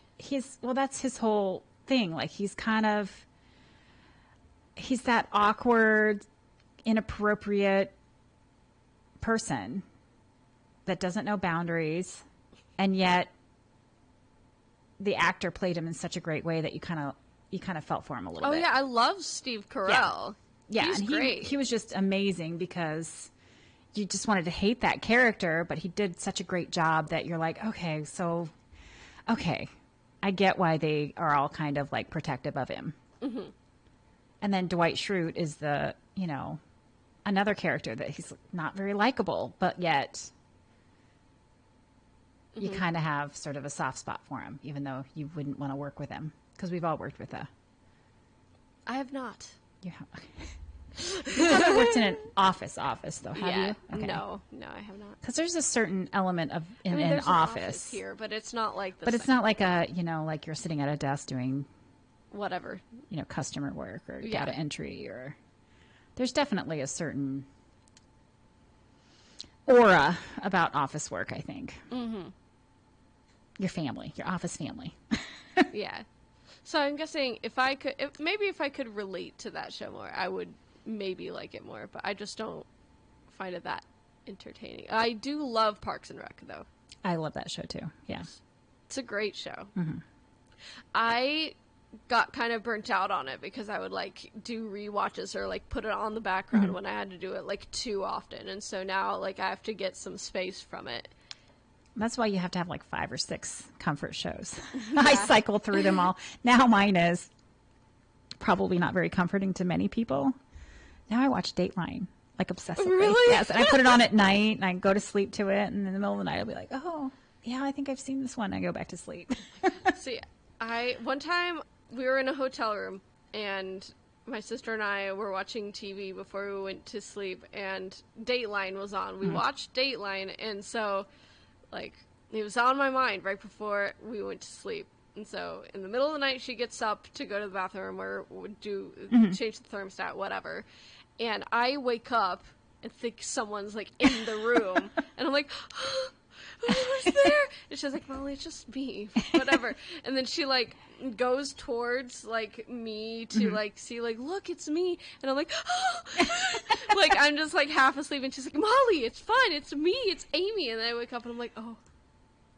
That's his whole thing. Like, he's that awkward, inappropriate person that doesn't know boundaries, and yet the actor played him in such a great way that you kind of felt for him a little bit. Oh yeah, I love Steve Carell. Yeah, He's and great. he was just amazing because you just wanted to hate that character, but he did such a great job that you're like, okay, I get why they are all kind of like protective of him. Mm-hmm. And then Dwight Schrute is the, another character that he's not very likable, but yet you kind of have sort of a soft spot for him, even though you wouldn't want to work with him, because we've all worked with I have not. You haven't worked in an office, though, have you? Okay. No, I have not. Because there's a certain element of in an there's office here, but it's not like the But it's not like like you're sitting at a desk doing whatever, customer work or Yeah. data entry, or there's definitely a certain aura about office work, I think. Mm-hmm. Your office family. Yeah. So I'm guessing if I could relate to that show more, I would maybe like it more, but I just don't find it that entertaining. I do love Parks and Rec, though. I love that show too. Yeah. It's a great show. Mm-hmm. I got kind of burnt out on it because I would do rewatches or put it on the background when I had to do it too often, and so now I have to get some space from it. That's why you have to have 5 or 6 comfort shows. I cycle through them all. Now mine is probably not very comforting to many people. Now I watch Dateline, obsessively. Really? Yes, and I put it on at night, and I go to sleep to it, and in the middle of the night I'll be like, oh, yeah, I think I've seen this one. I go back to sleep. See, one time we were in a hotel room, and my sister and I were watching TV before we went to sleep, and Dateline was on. We watched Dateline, and so it was on my mind right before we went to sleep. And so in the middle of the night, she gets up to go to the bathroom or change the thermostat, whatever. And I wake up and think someone's in the room. And I'm like, oh, who's there? And she's like, Molly, it's just me, whatever. And then she goes towards me to see look, it's me. And I'm like, oh! I'm just half asleep, and she's like, Molly, it's fine, it's me, it's Amy. And then I wake up and I'm like, oh.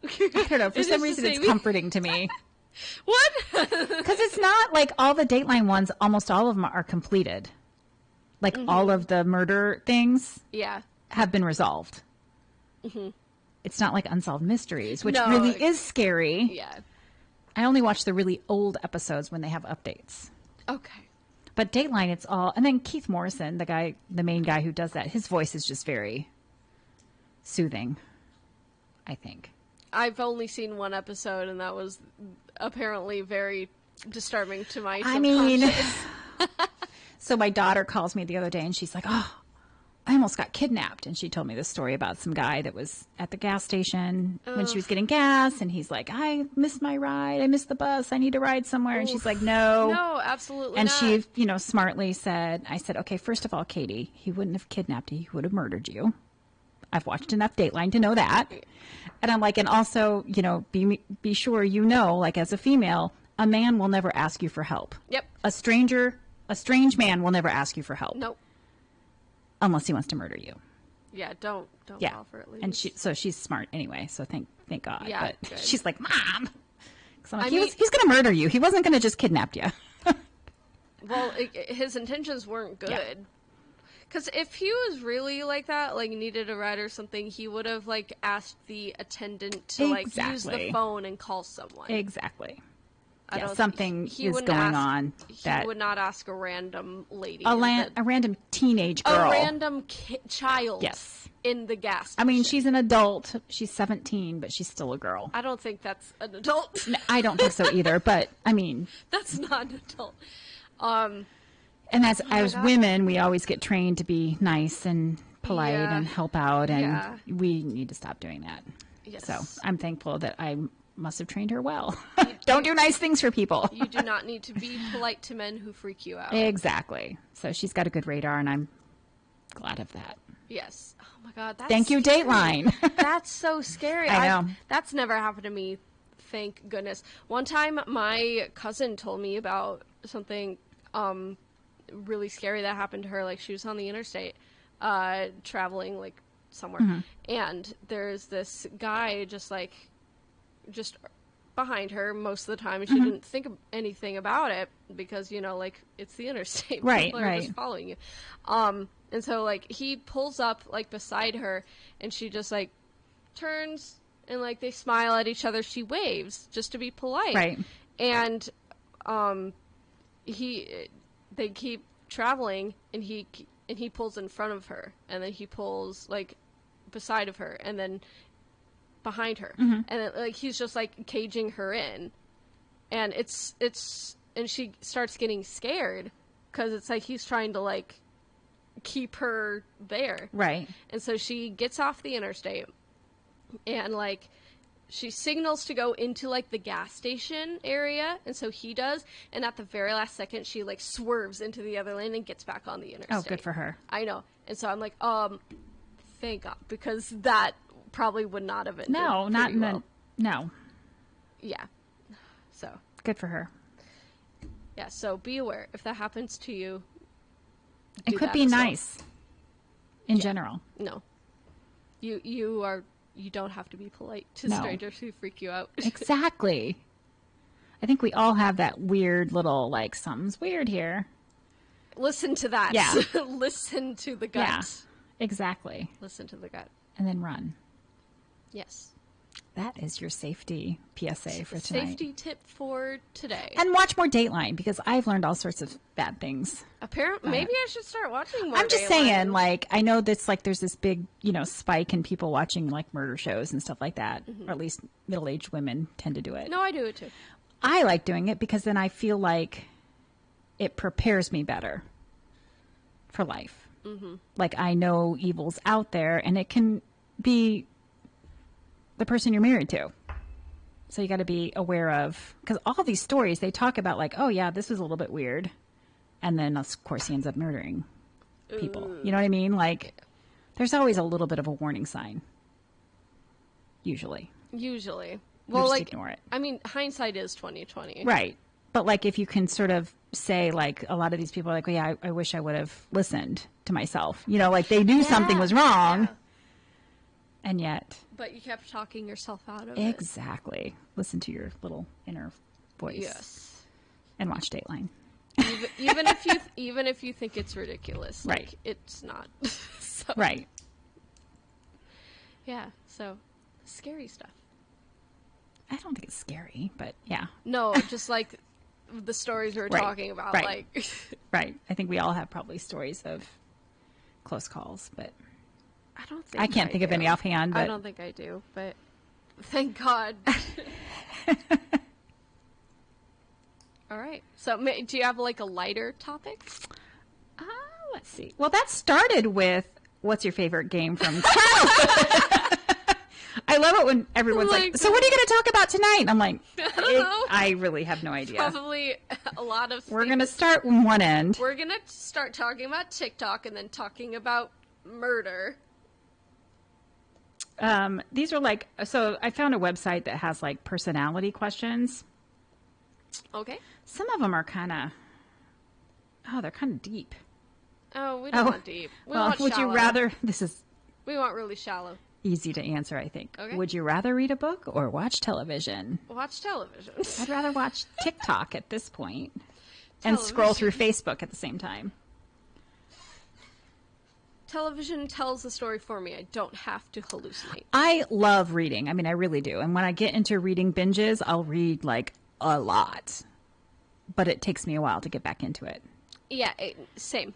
I don't know, for some reason it's comforting to me. What? Because it's not all the Dateline ones, almost all of them are completed. All of the murder things have been resolved. Mm-hmm. It's not like Unsolved Mysteries, which really is scary. Yeah. I only watch the really old episodes when they have updates. Okay. But Dateline, it's all... And then Keith Morrison, the main guy who does that, his voice is just very soothing, I think. I've only seen one episode, and that was apparently very disturbing to my So my daughter calls me the other day, and she's like, oh, I almost got kidnapped. And she told me this story about some guy that was at the gas station when she was getting gas, and he's like, I missed my ride. I missed the bus. I need to ride somewhere. And she's like, no. No, absolutely and not. she, smartly said, I said, okay, first of all, Katie, he wouldn't have kidnapped you. He would have murdered you. I've watched enough Dateline to know that. And I'm like, and also, be sure as a female, a man will never ask you for help. Yep. A strange man will never ask you for help. Nope. Unless he wants to murder you. Yeah, don't offer at least. And she's smart anyway, so thank God. Yeah, but good. she's like, Mom. I'm like, he's going to murder you. He wasn't going to just kidnap you. Well, his intentions weren't good. Yeah. Because if he was really like that, needed a ride or something, he would have, asked the attendant to, use the phone and call someone. Exactly. Yeah, something is going on. He would not ask a random lady. A random teenage girl. A random child. Yes. In the gas station. I mean, she's an adult. She's 17, but she's still a girl. I don't think that's an adult. No, I don't think so either, but, I mean. That's not an adult. And as women, we always get trained to be nice and polite and help out, and we need to stop doing that. Yes. So I'm thankful that I must have trained her well. Don't do nice things for people. You do not need to be polite to men who freak you out. Exactly. So she's got a good radar, and I'm glad of that. Yes. Oh my God. That's Thank you, scary. Dateline. That's so scary. I know. That's never happened to me. Thank goodness. One time, my cousin told me about something really scary that happened to her. She was on the interstate traveling somewhere, and there's this guy just behind her most of the time, and she didn't think anything about it because, you know, like, it's the interstate. Right, People are right. just following you. And so, like, he pulls up, like, beside her, and she just, like, turns, and, like, they smile at each other. She waves just to be polite. Right. And they keep traveling, and he pulls in front of her, and then he pulls, like, beside of her, and then behind her, and it, like, he's just, like, caging her in, and and she starts getting scared because it's like he's trying to, like, keep her there, Right. and so she gets off the interstate, and, like, she signals to go into, like, the gas station area, and so he does, and at the very last second, she, like, swerves into the other lane and gets back on the interstate. Oh, good for her. I know. And so I'm like, thank God, because that probably would not have ended No, not in well. no. Yeah. So. Good for her. Yeah, so be aware. If that happens to you, It do could that be as well. nice in general. No. You don't have to be polite to No. strangers who freak you out. Exactly. I think we all have that weird little, like, something's weird here. Listen to that. Yeah. Listen to the gut. Yeah, exactly. Listen to the gut. And then run. Yes. That is your safety PSA for tonight. Safety tip for today. And watch more Dateline, because I've learned all sorts of bad things. Apparently, maybe I should start watching more. I'm just Dateline. saying, like, I know that's, like, there's this big, you know, spike in people watching, like, murder shows and stuff like that. Or at least middle-aged women tend to do it. No, I do it too. I like doing it because then I feel like it prepares me better for life. Like, I know evil's out there, and it can be the person you're married to. So you got to be aware of, because all these stories, they talk about, like, oh yeah, this was a little bit weird. And then, of course, he ends up murdering people. You know what I mean? Like, there's always a little bit of a warning sign. Usually. Well, just like, ignore it. I mean, hindsight is 20/20. Right. But, like, if you can sort of say, like, a lot of these people are like, well, yeah, I wish I would have listened to myself. You know, like, they knew something was wrong. Yeah. And yet. But you kept talking yourself out of it. Exactly. Listen to your little inner voice. Yes. And watch Dateline. Even if you think it's ridiculous, like, Right. it's not. So, Right. Yeah. So, scary stuff. I don't think it's scary, but yeah. No, just like the stories we were Right. talking about. Right. Like, Right. I think we all have probably stories of close calls, but I don't think I can't think of do. any offhand. But I don't think I do, but thank God. All right. So, do you have like a lighter topic? Let's see. Well, that started with what's your favorite game from childhood? I love it when everyone's like, so what are you going to talk about tonight? And I'm like, I really have no idea. Probably a lot of We're going to start on one end. We're going to start talking about TikTok and then talking about murder. These are like, so I found a website that has like personality questions. Okay. Some of them are kind of, they're kind of deep. Oh, we don't want deep. We want would shallow. you rather, this is We want really shallow. easy to answer, I think. Okay. Would you rather read a book or watch television? Watch television. I'd rather watch TikTok at this point and scroll through Facebook at the same time. Television tells the story for me. I don't have to hallucinate. I love reading. I mean, I really do. And when I get into reading binges, I'll read like a lot. But it takes me a while to get back into it. Yeah, same.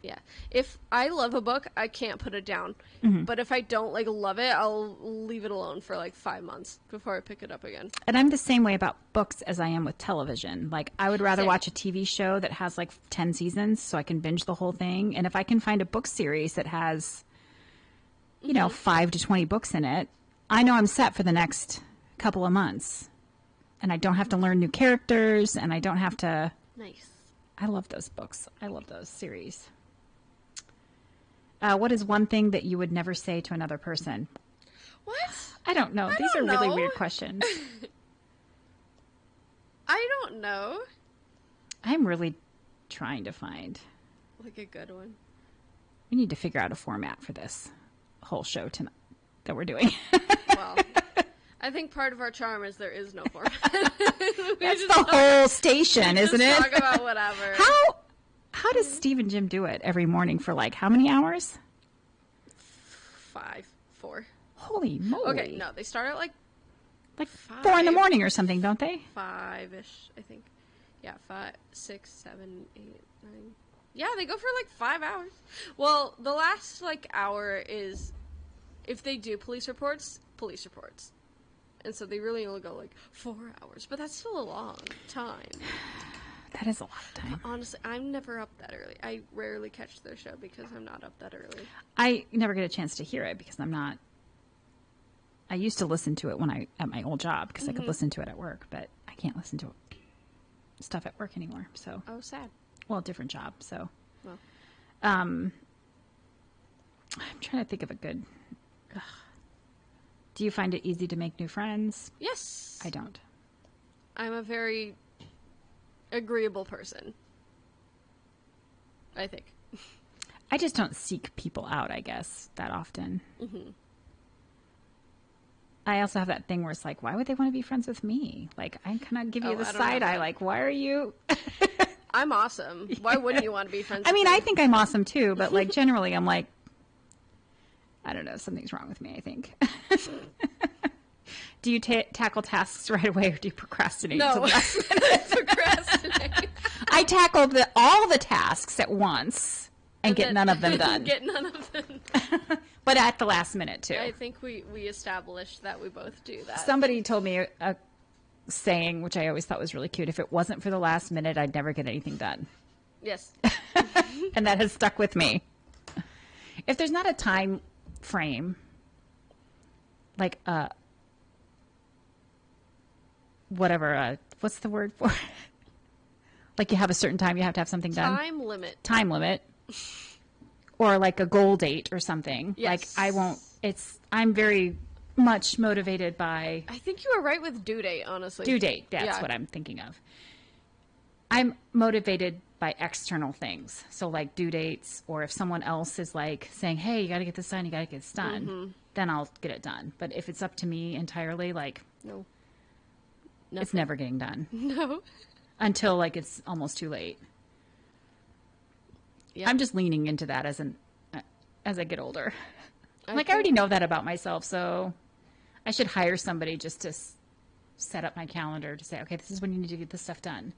Yeah. If I love a book, I can't put it down. Mm-hmm. But if I don't like love it, I'll leave it alone for like 5 months before I pick it up again. And I'm the same way about books as I am with television. Like, I would rather Same. watch a TV show that has like 10 seasons so I can binge the whole thing. And if I can find a book series that has, you know, 5 to 20 books in it, I know I'm set for the next couple of months. And I don't have to learn new characters, and I don't have to... Nice. I love those books. I love those series. What is one thing that you would never say to another person? What? I don't know. These are really weird questions. I don't know. I'm really trying to find... Like a good one. We need to figure out a format for this whole show tonight that we're doing. Well, I think part of our charm is there is no format. That's the whole station, isn't it? Talk about whatever. How does Steve and Jim do it every morning for like how many hours? 4. Holy moly. Okay, no, they start at like 4 in the morning or something, don't they? 5-ish, I think. Yeah, 5, 6, 7, 8, 9. Yeah, they go for like 5 hours. Well, the last like hour is if they do police reports. And so they really only go like 4 hours, but that's still a long time. That is a lot of time. Honestly, I'm never up that early. I rarely catch their show because I'm not up that early. I never get a chance to hear it because I'm not. I used to listen to it when at my old job because I could listen to it at work, but I can't listen to stuff at work anymore. So. Oh, sad. Well, different job. So. Well. I'm trying to think of a good. Do you find it easy to make new friends? Yes. I don't. I'm a very agreeable person, I think. I just don't seek people out, I guess, that often. Mm-hmm. I also have that thing where it's like, why would they want to be friends with me? Like, I kind of give you the side eye, like, why are you... I'm awesome. Why wouldn't you want to be friends with me? me? I think I'm awesome too, but like generally I'm like, I don't know, something's wrong with me, I think. Do you tackle tasks right away or do you procrastinate? No, until the last minute? procrastinate. I tackle all the tasks at once and get none of them done. Get none of them But at the last minute too. I think we established that we both do that. Somebody told me a saying, which I always thought was really cute, if it wasn't for the last minute, I'd never get anything done. Yes. And that has stuck with me. If there's not a time frame, like what's the word for like you have a certain time you have to have something done? Time limit. Or like a goal date or something. Yes. Like I'm very much motivated by... I think you were right with due date, honestly. Due date, that's what I'm thinking of. I'm motivated by external things. So like due dates, or if someone else is like saying, hey, you got to get this done, you got to get this done, then I'll get it done. But if it's up to me entirely, like... No. It's never getting done. No. Until like it's almost too late. Yep. I'm just leaning into that as I get older. I already know that about myself, so I should hire somebody just to set up my calendar to say, okay, this is when you need to get this stuff done.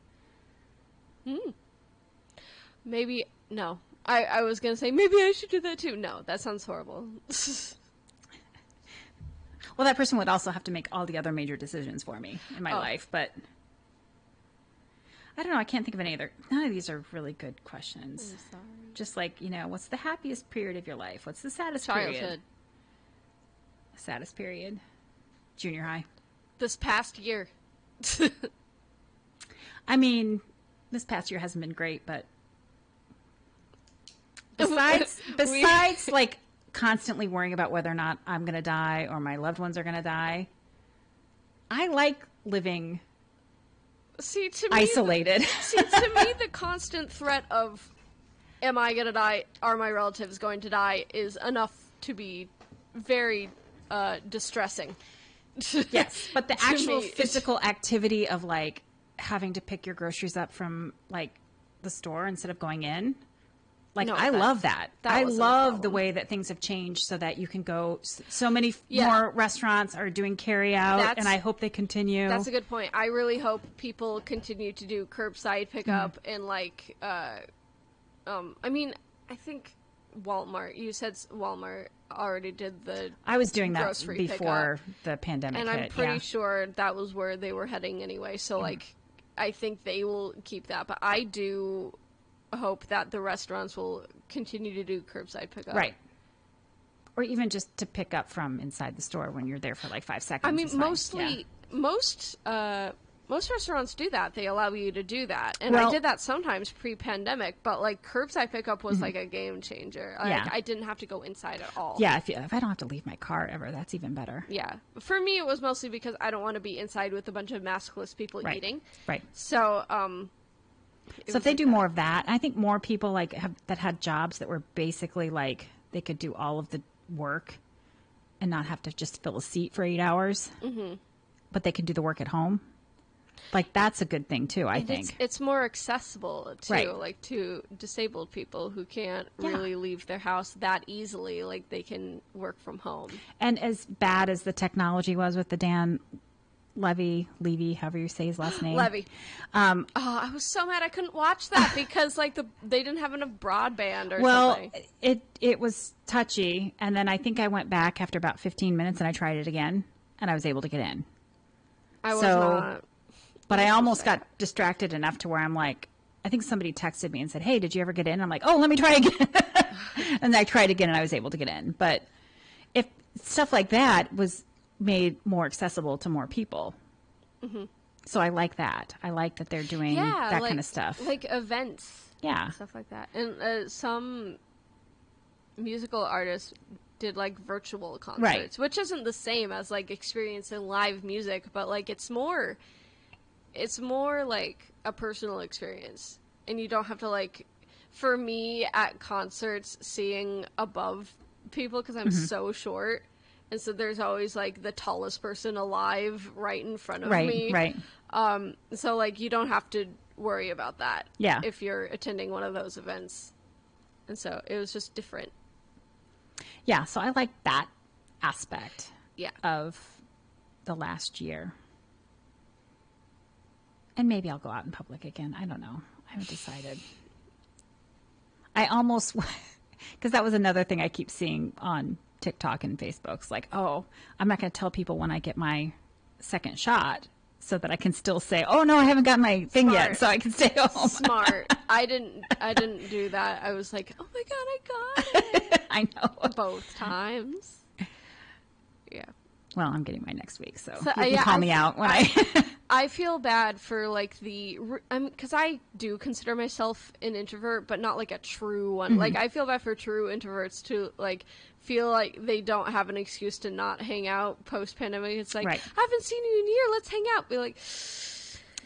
Maybe, no. I was going to say, maybe I should do that too. No, that sounds horrible. Well, that person would also have to make all the other major decisions for me in my life, but I don't know. I can't think of any other. None of these are really good questions. I'm sorry. Just like, what's the happiest period of your life? What's the saddest Childhood. period? Saddest period? Junior high. This past year. I mean, this past year hasn't been great, but besides like constantly worrying about whether or not I'm going to die or my loved ones are going to die, I like living isolated. To me, the constant threat of, am I going to die? Are my relatives going to die? Is enough to be very distressing. Yes, but the actual physical activity of like having to pick your groceries up from like the store instead of going in, like I love that. I love the way that things have changed so that you can go. So many more restaurants are doing carry out, and I hope they continue. That's a good point. I really hope people continue to do curbside pickup and like, I mean, I think Walmart. You said Walmart already did the. I was doing that grocery before pickup, the pandemic and hit. I'm pretty sure that was where they were heading anyway. So like, I think they will keep that. But I do hope that the restaurants will continue to do curbside pickup. Right. Or even just to pick up from inside the store when you're there for like 5 seconds. I mean, most restaurants do that. They allow you to do that. And I did that sometimes pre-pandemic, but like curbside pickup was like a game changer. Like, I didn't have to go inside at all. Yeah, if I don't have to leave my car ever, that's even better. Yeah. For me, it was mostly because I don't want to be inside with a bunch of maskless people eating. Right. So, if they do more of that, I think more people like that had jobs that were basically like they could do all of the work and not have to just fill a seat for 8 hours, but they can do the work at home. Like, that's a good thing, too, I think. It's more accessible, too, Right. like, to disabled people who can't really leave their house that easily. Like, they can work from home. And as bad as the technology was with the Dan Levy, however you say his last name. Levy. I was so mad I couldn't watch that because, like, they didn't have enough broadband or something. Well, it was touchy, and then I think I went back after about 15 minutes and I tried it again, and I was able to get in. I was not. But I almost got distracted enough to where I'm like, I think somebody texted me and said, hey, did you ever get in? I'm like, oh, let me try again. And I tried again and I was able to get in. But if stuff like that was made more accessible to more people. So I like that. I like that they're doing that kind of stuff. Like events. Yeah. Stuff like that. And some musical artists did like virtual concerts, which isn't the same as like experiencing live music, but like it's more like a personal experience, and you don't have to like, for me at concerts, seeing above people because I'm so short, and so there's always like the tallest person alive right in front of me. So like you don't have to worry about that if you're attending one of those events, and so it was just different. Yeah, so I like that aspect of the last year. And maybe I'll go out in public again. I don't know. I haven't decided. I almost, because that was another thing I keep seeing on TikTok and Facebook. It's like, oh, I'm not going to tell people when I get my second shot so that I can still say, oh, no, I haven't got my thing yet, so I can stay home. Smart. I didn't do that. I was like, oh my God, I got it. I know. Both times. Yeah. Well, I'm getting mine next week, so you can call me out when I feel bad for like because I do consider myself an introvert, but not like a true one. Like I feel bad for true introverts to like feel like they don't have an excuse to not hang out post pandemic. It's like, I haven't seen you in a year. Let's hang out. Be like,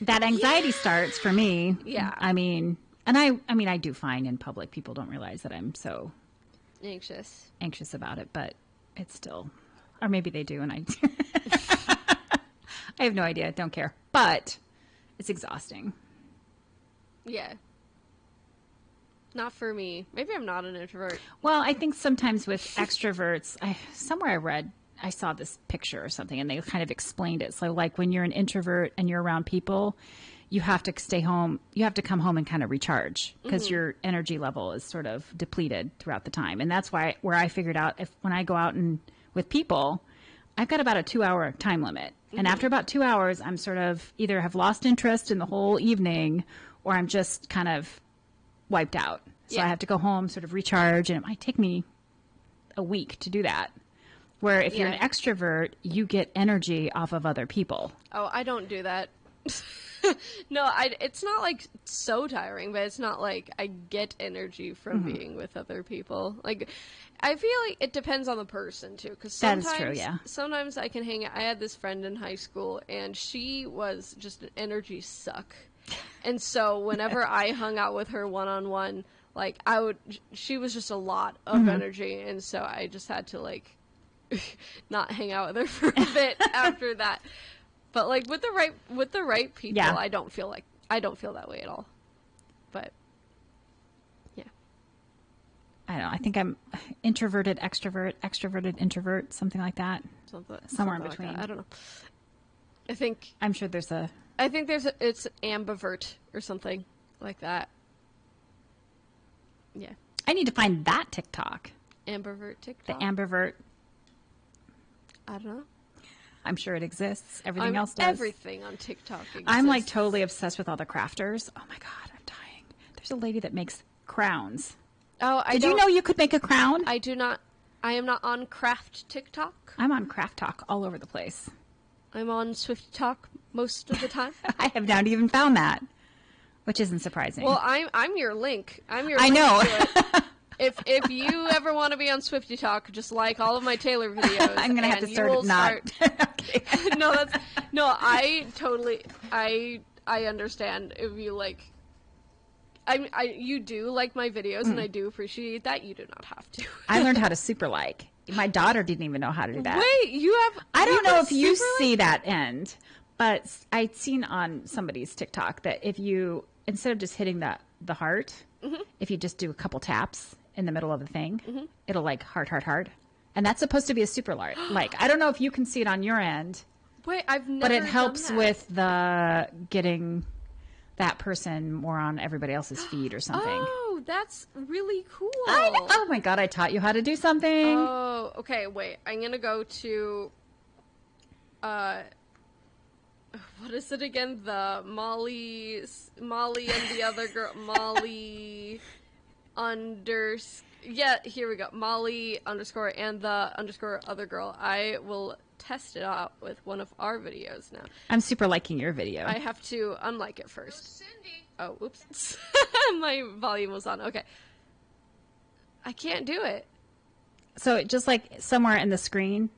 that anxiety starts for me. Yeah. I mean, and I do fine in public. People don't realize that I'm so anxious about it, but it's still, or maybe they do, and I have no idea. Don't care. But it's exhausting. Yeah. Not for me. Maybe I'm not an introvert. Well, I think sometimes with extroverts, somewhere I read, I saw this picture or something, and they kind of explained it. So like when you're an introvert and you're around people, you have to stay home. You have to come home and kind of recharge because your energy level is sort of depleted throughout the time. And that's where I figured out when I go out and with people, I've got about a 2-hour time limit. And after about 2 hours, I'm sort of either have lost interest in the whole evening or I'm just kind of wiped out. So I have to go home, sort of recharge, and it might take me a week to do that. Where if you're an extrovert, you get energy off of other people. Oh, I don't do that. No, it's not like so tiring, but it's not like I get energy from being with other people. Like, I feel like it depends on the person too, because sometimes, that is true, yeah. Sometimes I can hang out. I had this friend in high school, and she was just an energy suck. And so whenever I hung out with her one-on-one, like she was just a lot of energy, and so I just had to like not hang out with her for a bit after that. But like with the right people, I don't feel that way at all. But yeah, I don't know. I think I'm introverted, extrovert, extroverted, introvert, something like that. Somewhere in between. Like I don't know. I'm sure there's a. I think it's ambivert or something like that. Yeah. I need to find that TikTok. Ambivert TikTok. The ambivert. I don't know. I'm sure it exists. Everything else does. Everything on TikTok exists. I'm like totally obsessed with all the crafters. Oh my God, I'm dying. There's a lady that makes crowns. Oh, Did you know you could make a crown? I do not. I am not on Craft TikTok. I'm on Craft Talk all over the place. I'm on Swift Talk most of the time. I have not even found that, which isn't surprising. Well, I'm your link. I know. If you ever want to be on Swifty Talk, just like all of my Taylor videos. I'm gonna have to start not. I understand if you like. You do like my videos, and I do appreciate that. You do not have to. I learned how to super like, My daughter didn't even know how to do that. Wait, you have... I don't know if you super see that end, but I'd seen on somebody's TikTok that if you, instead of just hitting the heart, if you just do a couple taps in the middle of the thing, it'll like heart. And that's supposed to be a super large. Like, I don't know if you can see it on your end. Wait, I've never But it done helps that. with the getting that person more on everybody else's feed or something. Oh, that's really cool. I know. Oh my God, I taught you how to do something. Oh, okay, wait. I'm going to go to, what is it again? The Molly and the other girl, yeah, here we go. Molly _ and the _ other girl. I will test it out with one of our videos now. I'm super liking your video. I have to unlike it first. Cindy. Oh, oops. My volume was on. Okay. I can't do it. So just like somewhere in the screen,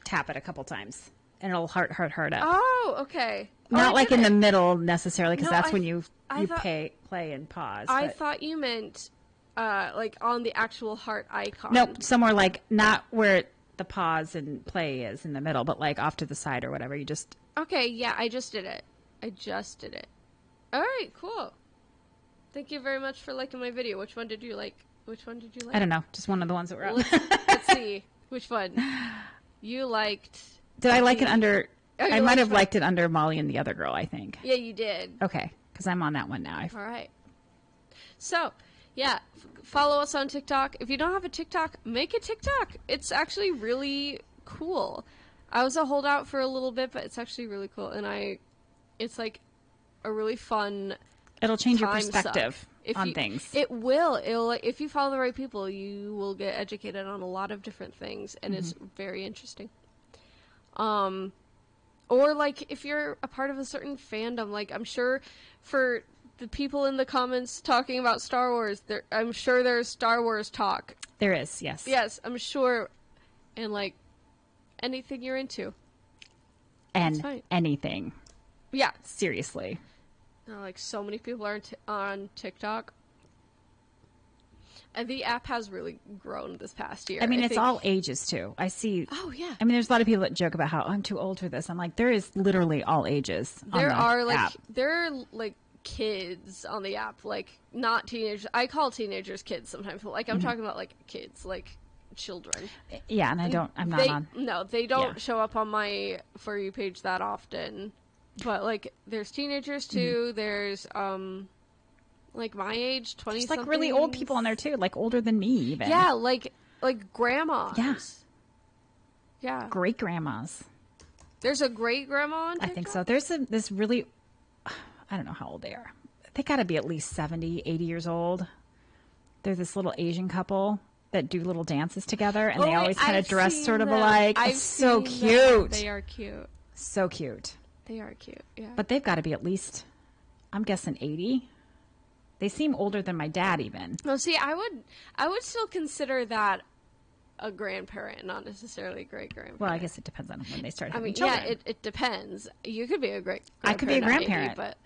tap it a couple times, and it'll heart up. Oh, okay. Not I like did in it. the middle necessarily, because No, that's when you thought- play and pause. I but- thought you meant like on the actual heart icon. Nope, somewhere like not where the pause and play is in the middle, but like off to the side or whatever. You just Okay, yeah, I just did it. All right, cool. Thank you very much for liking my video. Which one did you like? I don't know, just one of the ones that were up. Let's see. Which one? You liked... Did I like it under... Oh, you I might have liked liked it under Molly and the other girl, I think. Yeah, you did. Okay, because I'm on that one now. All right. So, yeah, follow us on TikTok. If you don't have a TikTok, make a TikTok. It's actually really cool. I was a holdout for a little bit, but it's actually really cool. And it's like a really fun... It'll change your time perspective suck. on things. It will. If you follow the right people, you will get educated on a lot of different things, and it's very interesting. Or like if you're a part of a certain fandom, like I'm sure for the people in the comments talking about Star Wars, I'm sure there's Star Wars talk. There is, yes. Yes, I'm sure. And like anything you're into. And anything. Yeah. Seriously. Like so many people are on TikTok. And the app has really grown this past year. I mean, I it's think... all ages, too. I see. Oh, yeah. I mean, there's a lot of people that joke about how I'm too old for this. I'm like, there is literally all ages on the app. There are like kids on the app, like not teenagers. I call teenagers kids sometimes. But, like I'm talking about like kids, like children. Yeah, and I'm not on. No, they don't show up on my For You page that often. But like, there's teenagers too. There's like my age, 20. There's like really old people on there too, like older than me even. Yeah, like grandmas. Yeah. Yeah. Great grandmas. There's a great grandma on TikTok? I think so. There's this really, I don't know how old they are. They got to be at least 70, 80 years old. They're this little Asian couple that do little dances together, and they always kind of dress sort of alike. It's so cute. They are cute. So cute. They are cute, yeah. But they've got to be at least, I'm guessing 80. They seem older than my dad even. No, see, I would still consider that a grandparent, not necessarily a great-grandparent. Well, I guess it depends on when they start having children. children. Yeah, it depends. You could be a great-grandparent. I could be a at 80, grandparent. but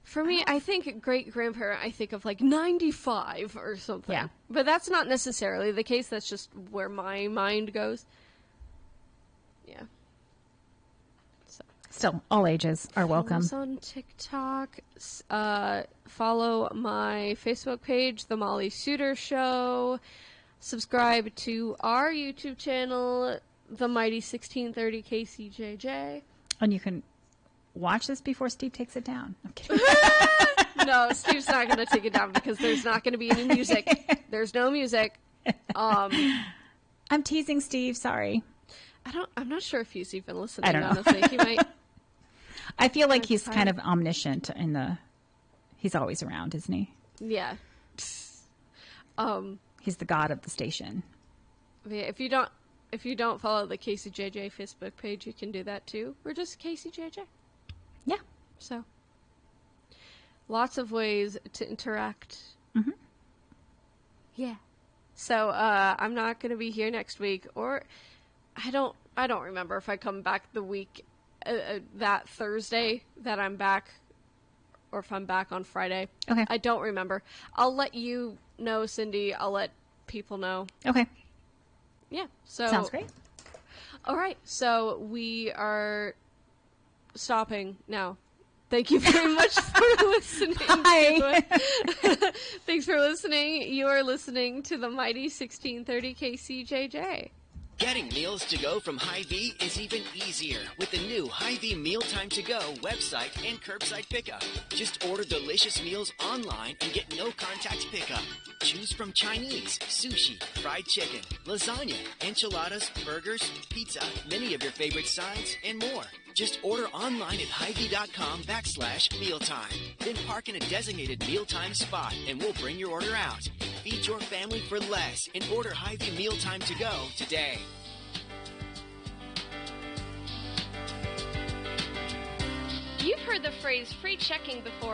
for me, I think great-grandparent, I think of like 95 or something. Yeah. But that's not necessarily the case. That's just where my mind goes. Yeah. Still, all ages are welcome. Follow us on TikTok. Follow my Facebook page, The Molly Suter Show. Subscribe to our YouTube channel, The Mighty 1630 KCJJ. And you can watch this before Steve takes it down. I'm kidding. No, Steve's not going to take it down because there's not going to be any music. There's no music. I'm teasing Steve. Sorry. I'm not sure if he's even listening. I don't know. Honestly, he might. I feel like he's kind of omniscient he's always around, isn't he? Yeah. He's the god of the station. Yeah, if you don't follow the KCJJ Facebook page, you can do that too. We're just KCJJ. Yeah. So, lots of ways to interact. Mm-hmm. Yeah. So, I'm not going to be here next week, or I don't remember if I come back the week that Thursday that I'm back, or if I'm back on Friday. Okay. I don't remember. I'll let you know, Cindy. I'll let people know. Okay. Yeah. So sounds great. All right. So we are stopping now. Thank you very much for listening. Bye. Thanks for listening. You are listening to the Mighty 1630 KCJJ. Getting meals to go from Hy-Vee is even easier with the new Hy-Vee Mealtime to Go website and curbside pickup. Just order delicious meals online and get no contact pickup. Choose from Chinese, sushi, fried chicken, lasagna, enchiladas, burgers, pizza, many of your favorite sides, and more. Just order online at Hy-Vee.com/mealtime. Then park in a designated mealtime spot and we'll bring your order out. Feed your family for less and order Hy-Vee Mealtime to Go today. You've heard the phrase free checking before.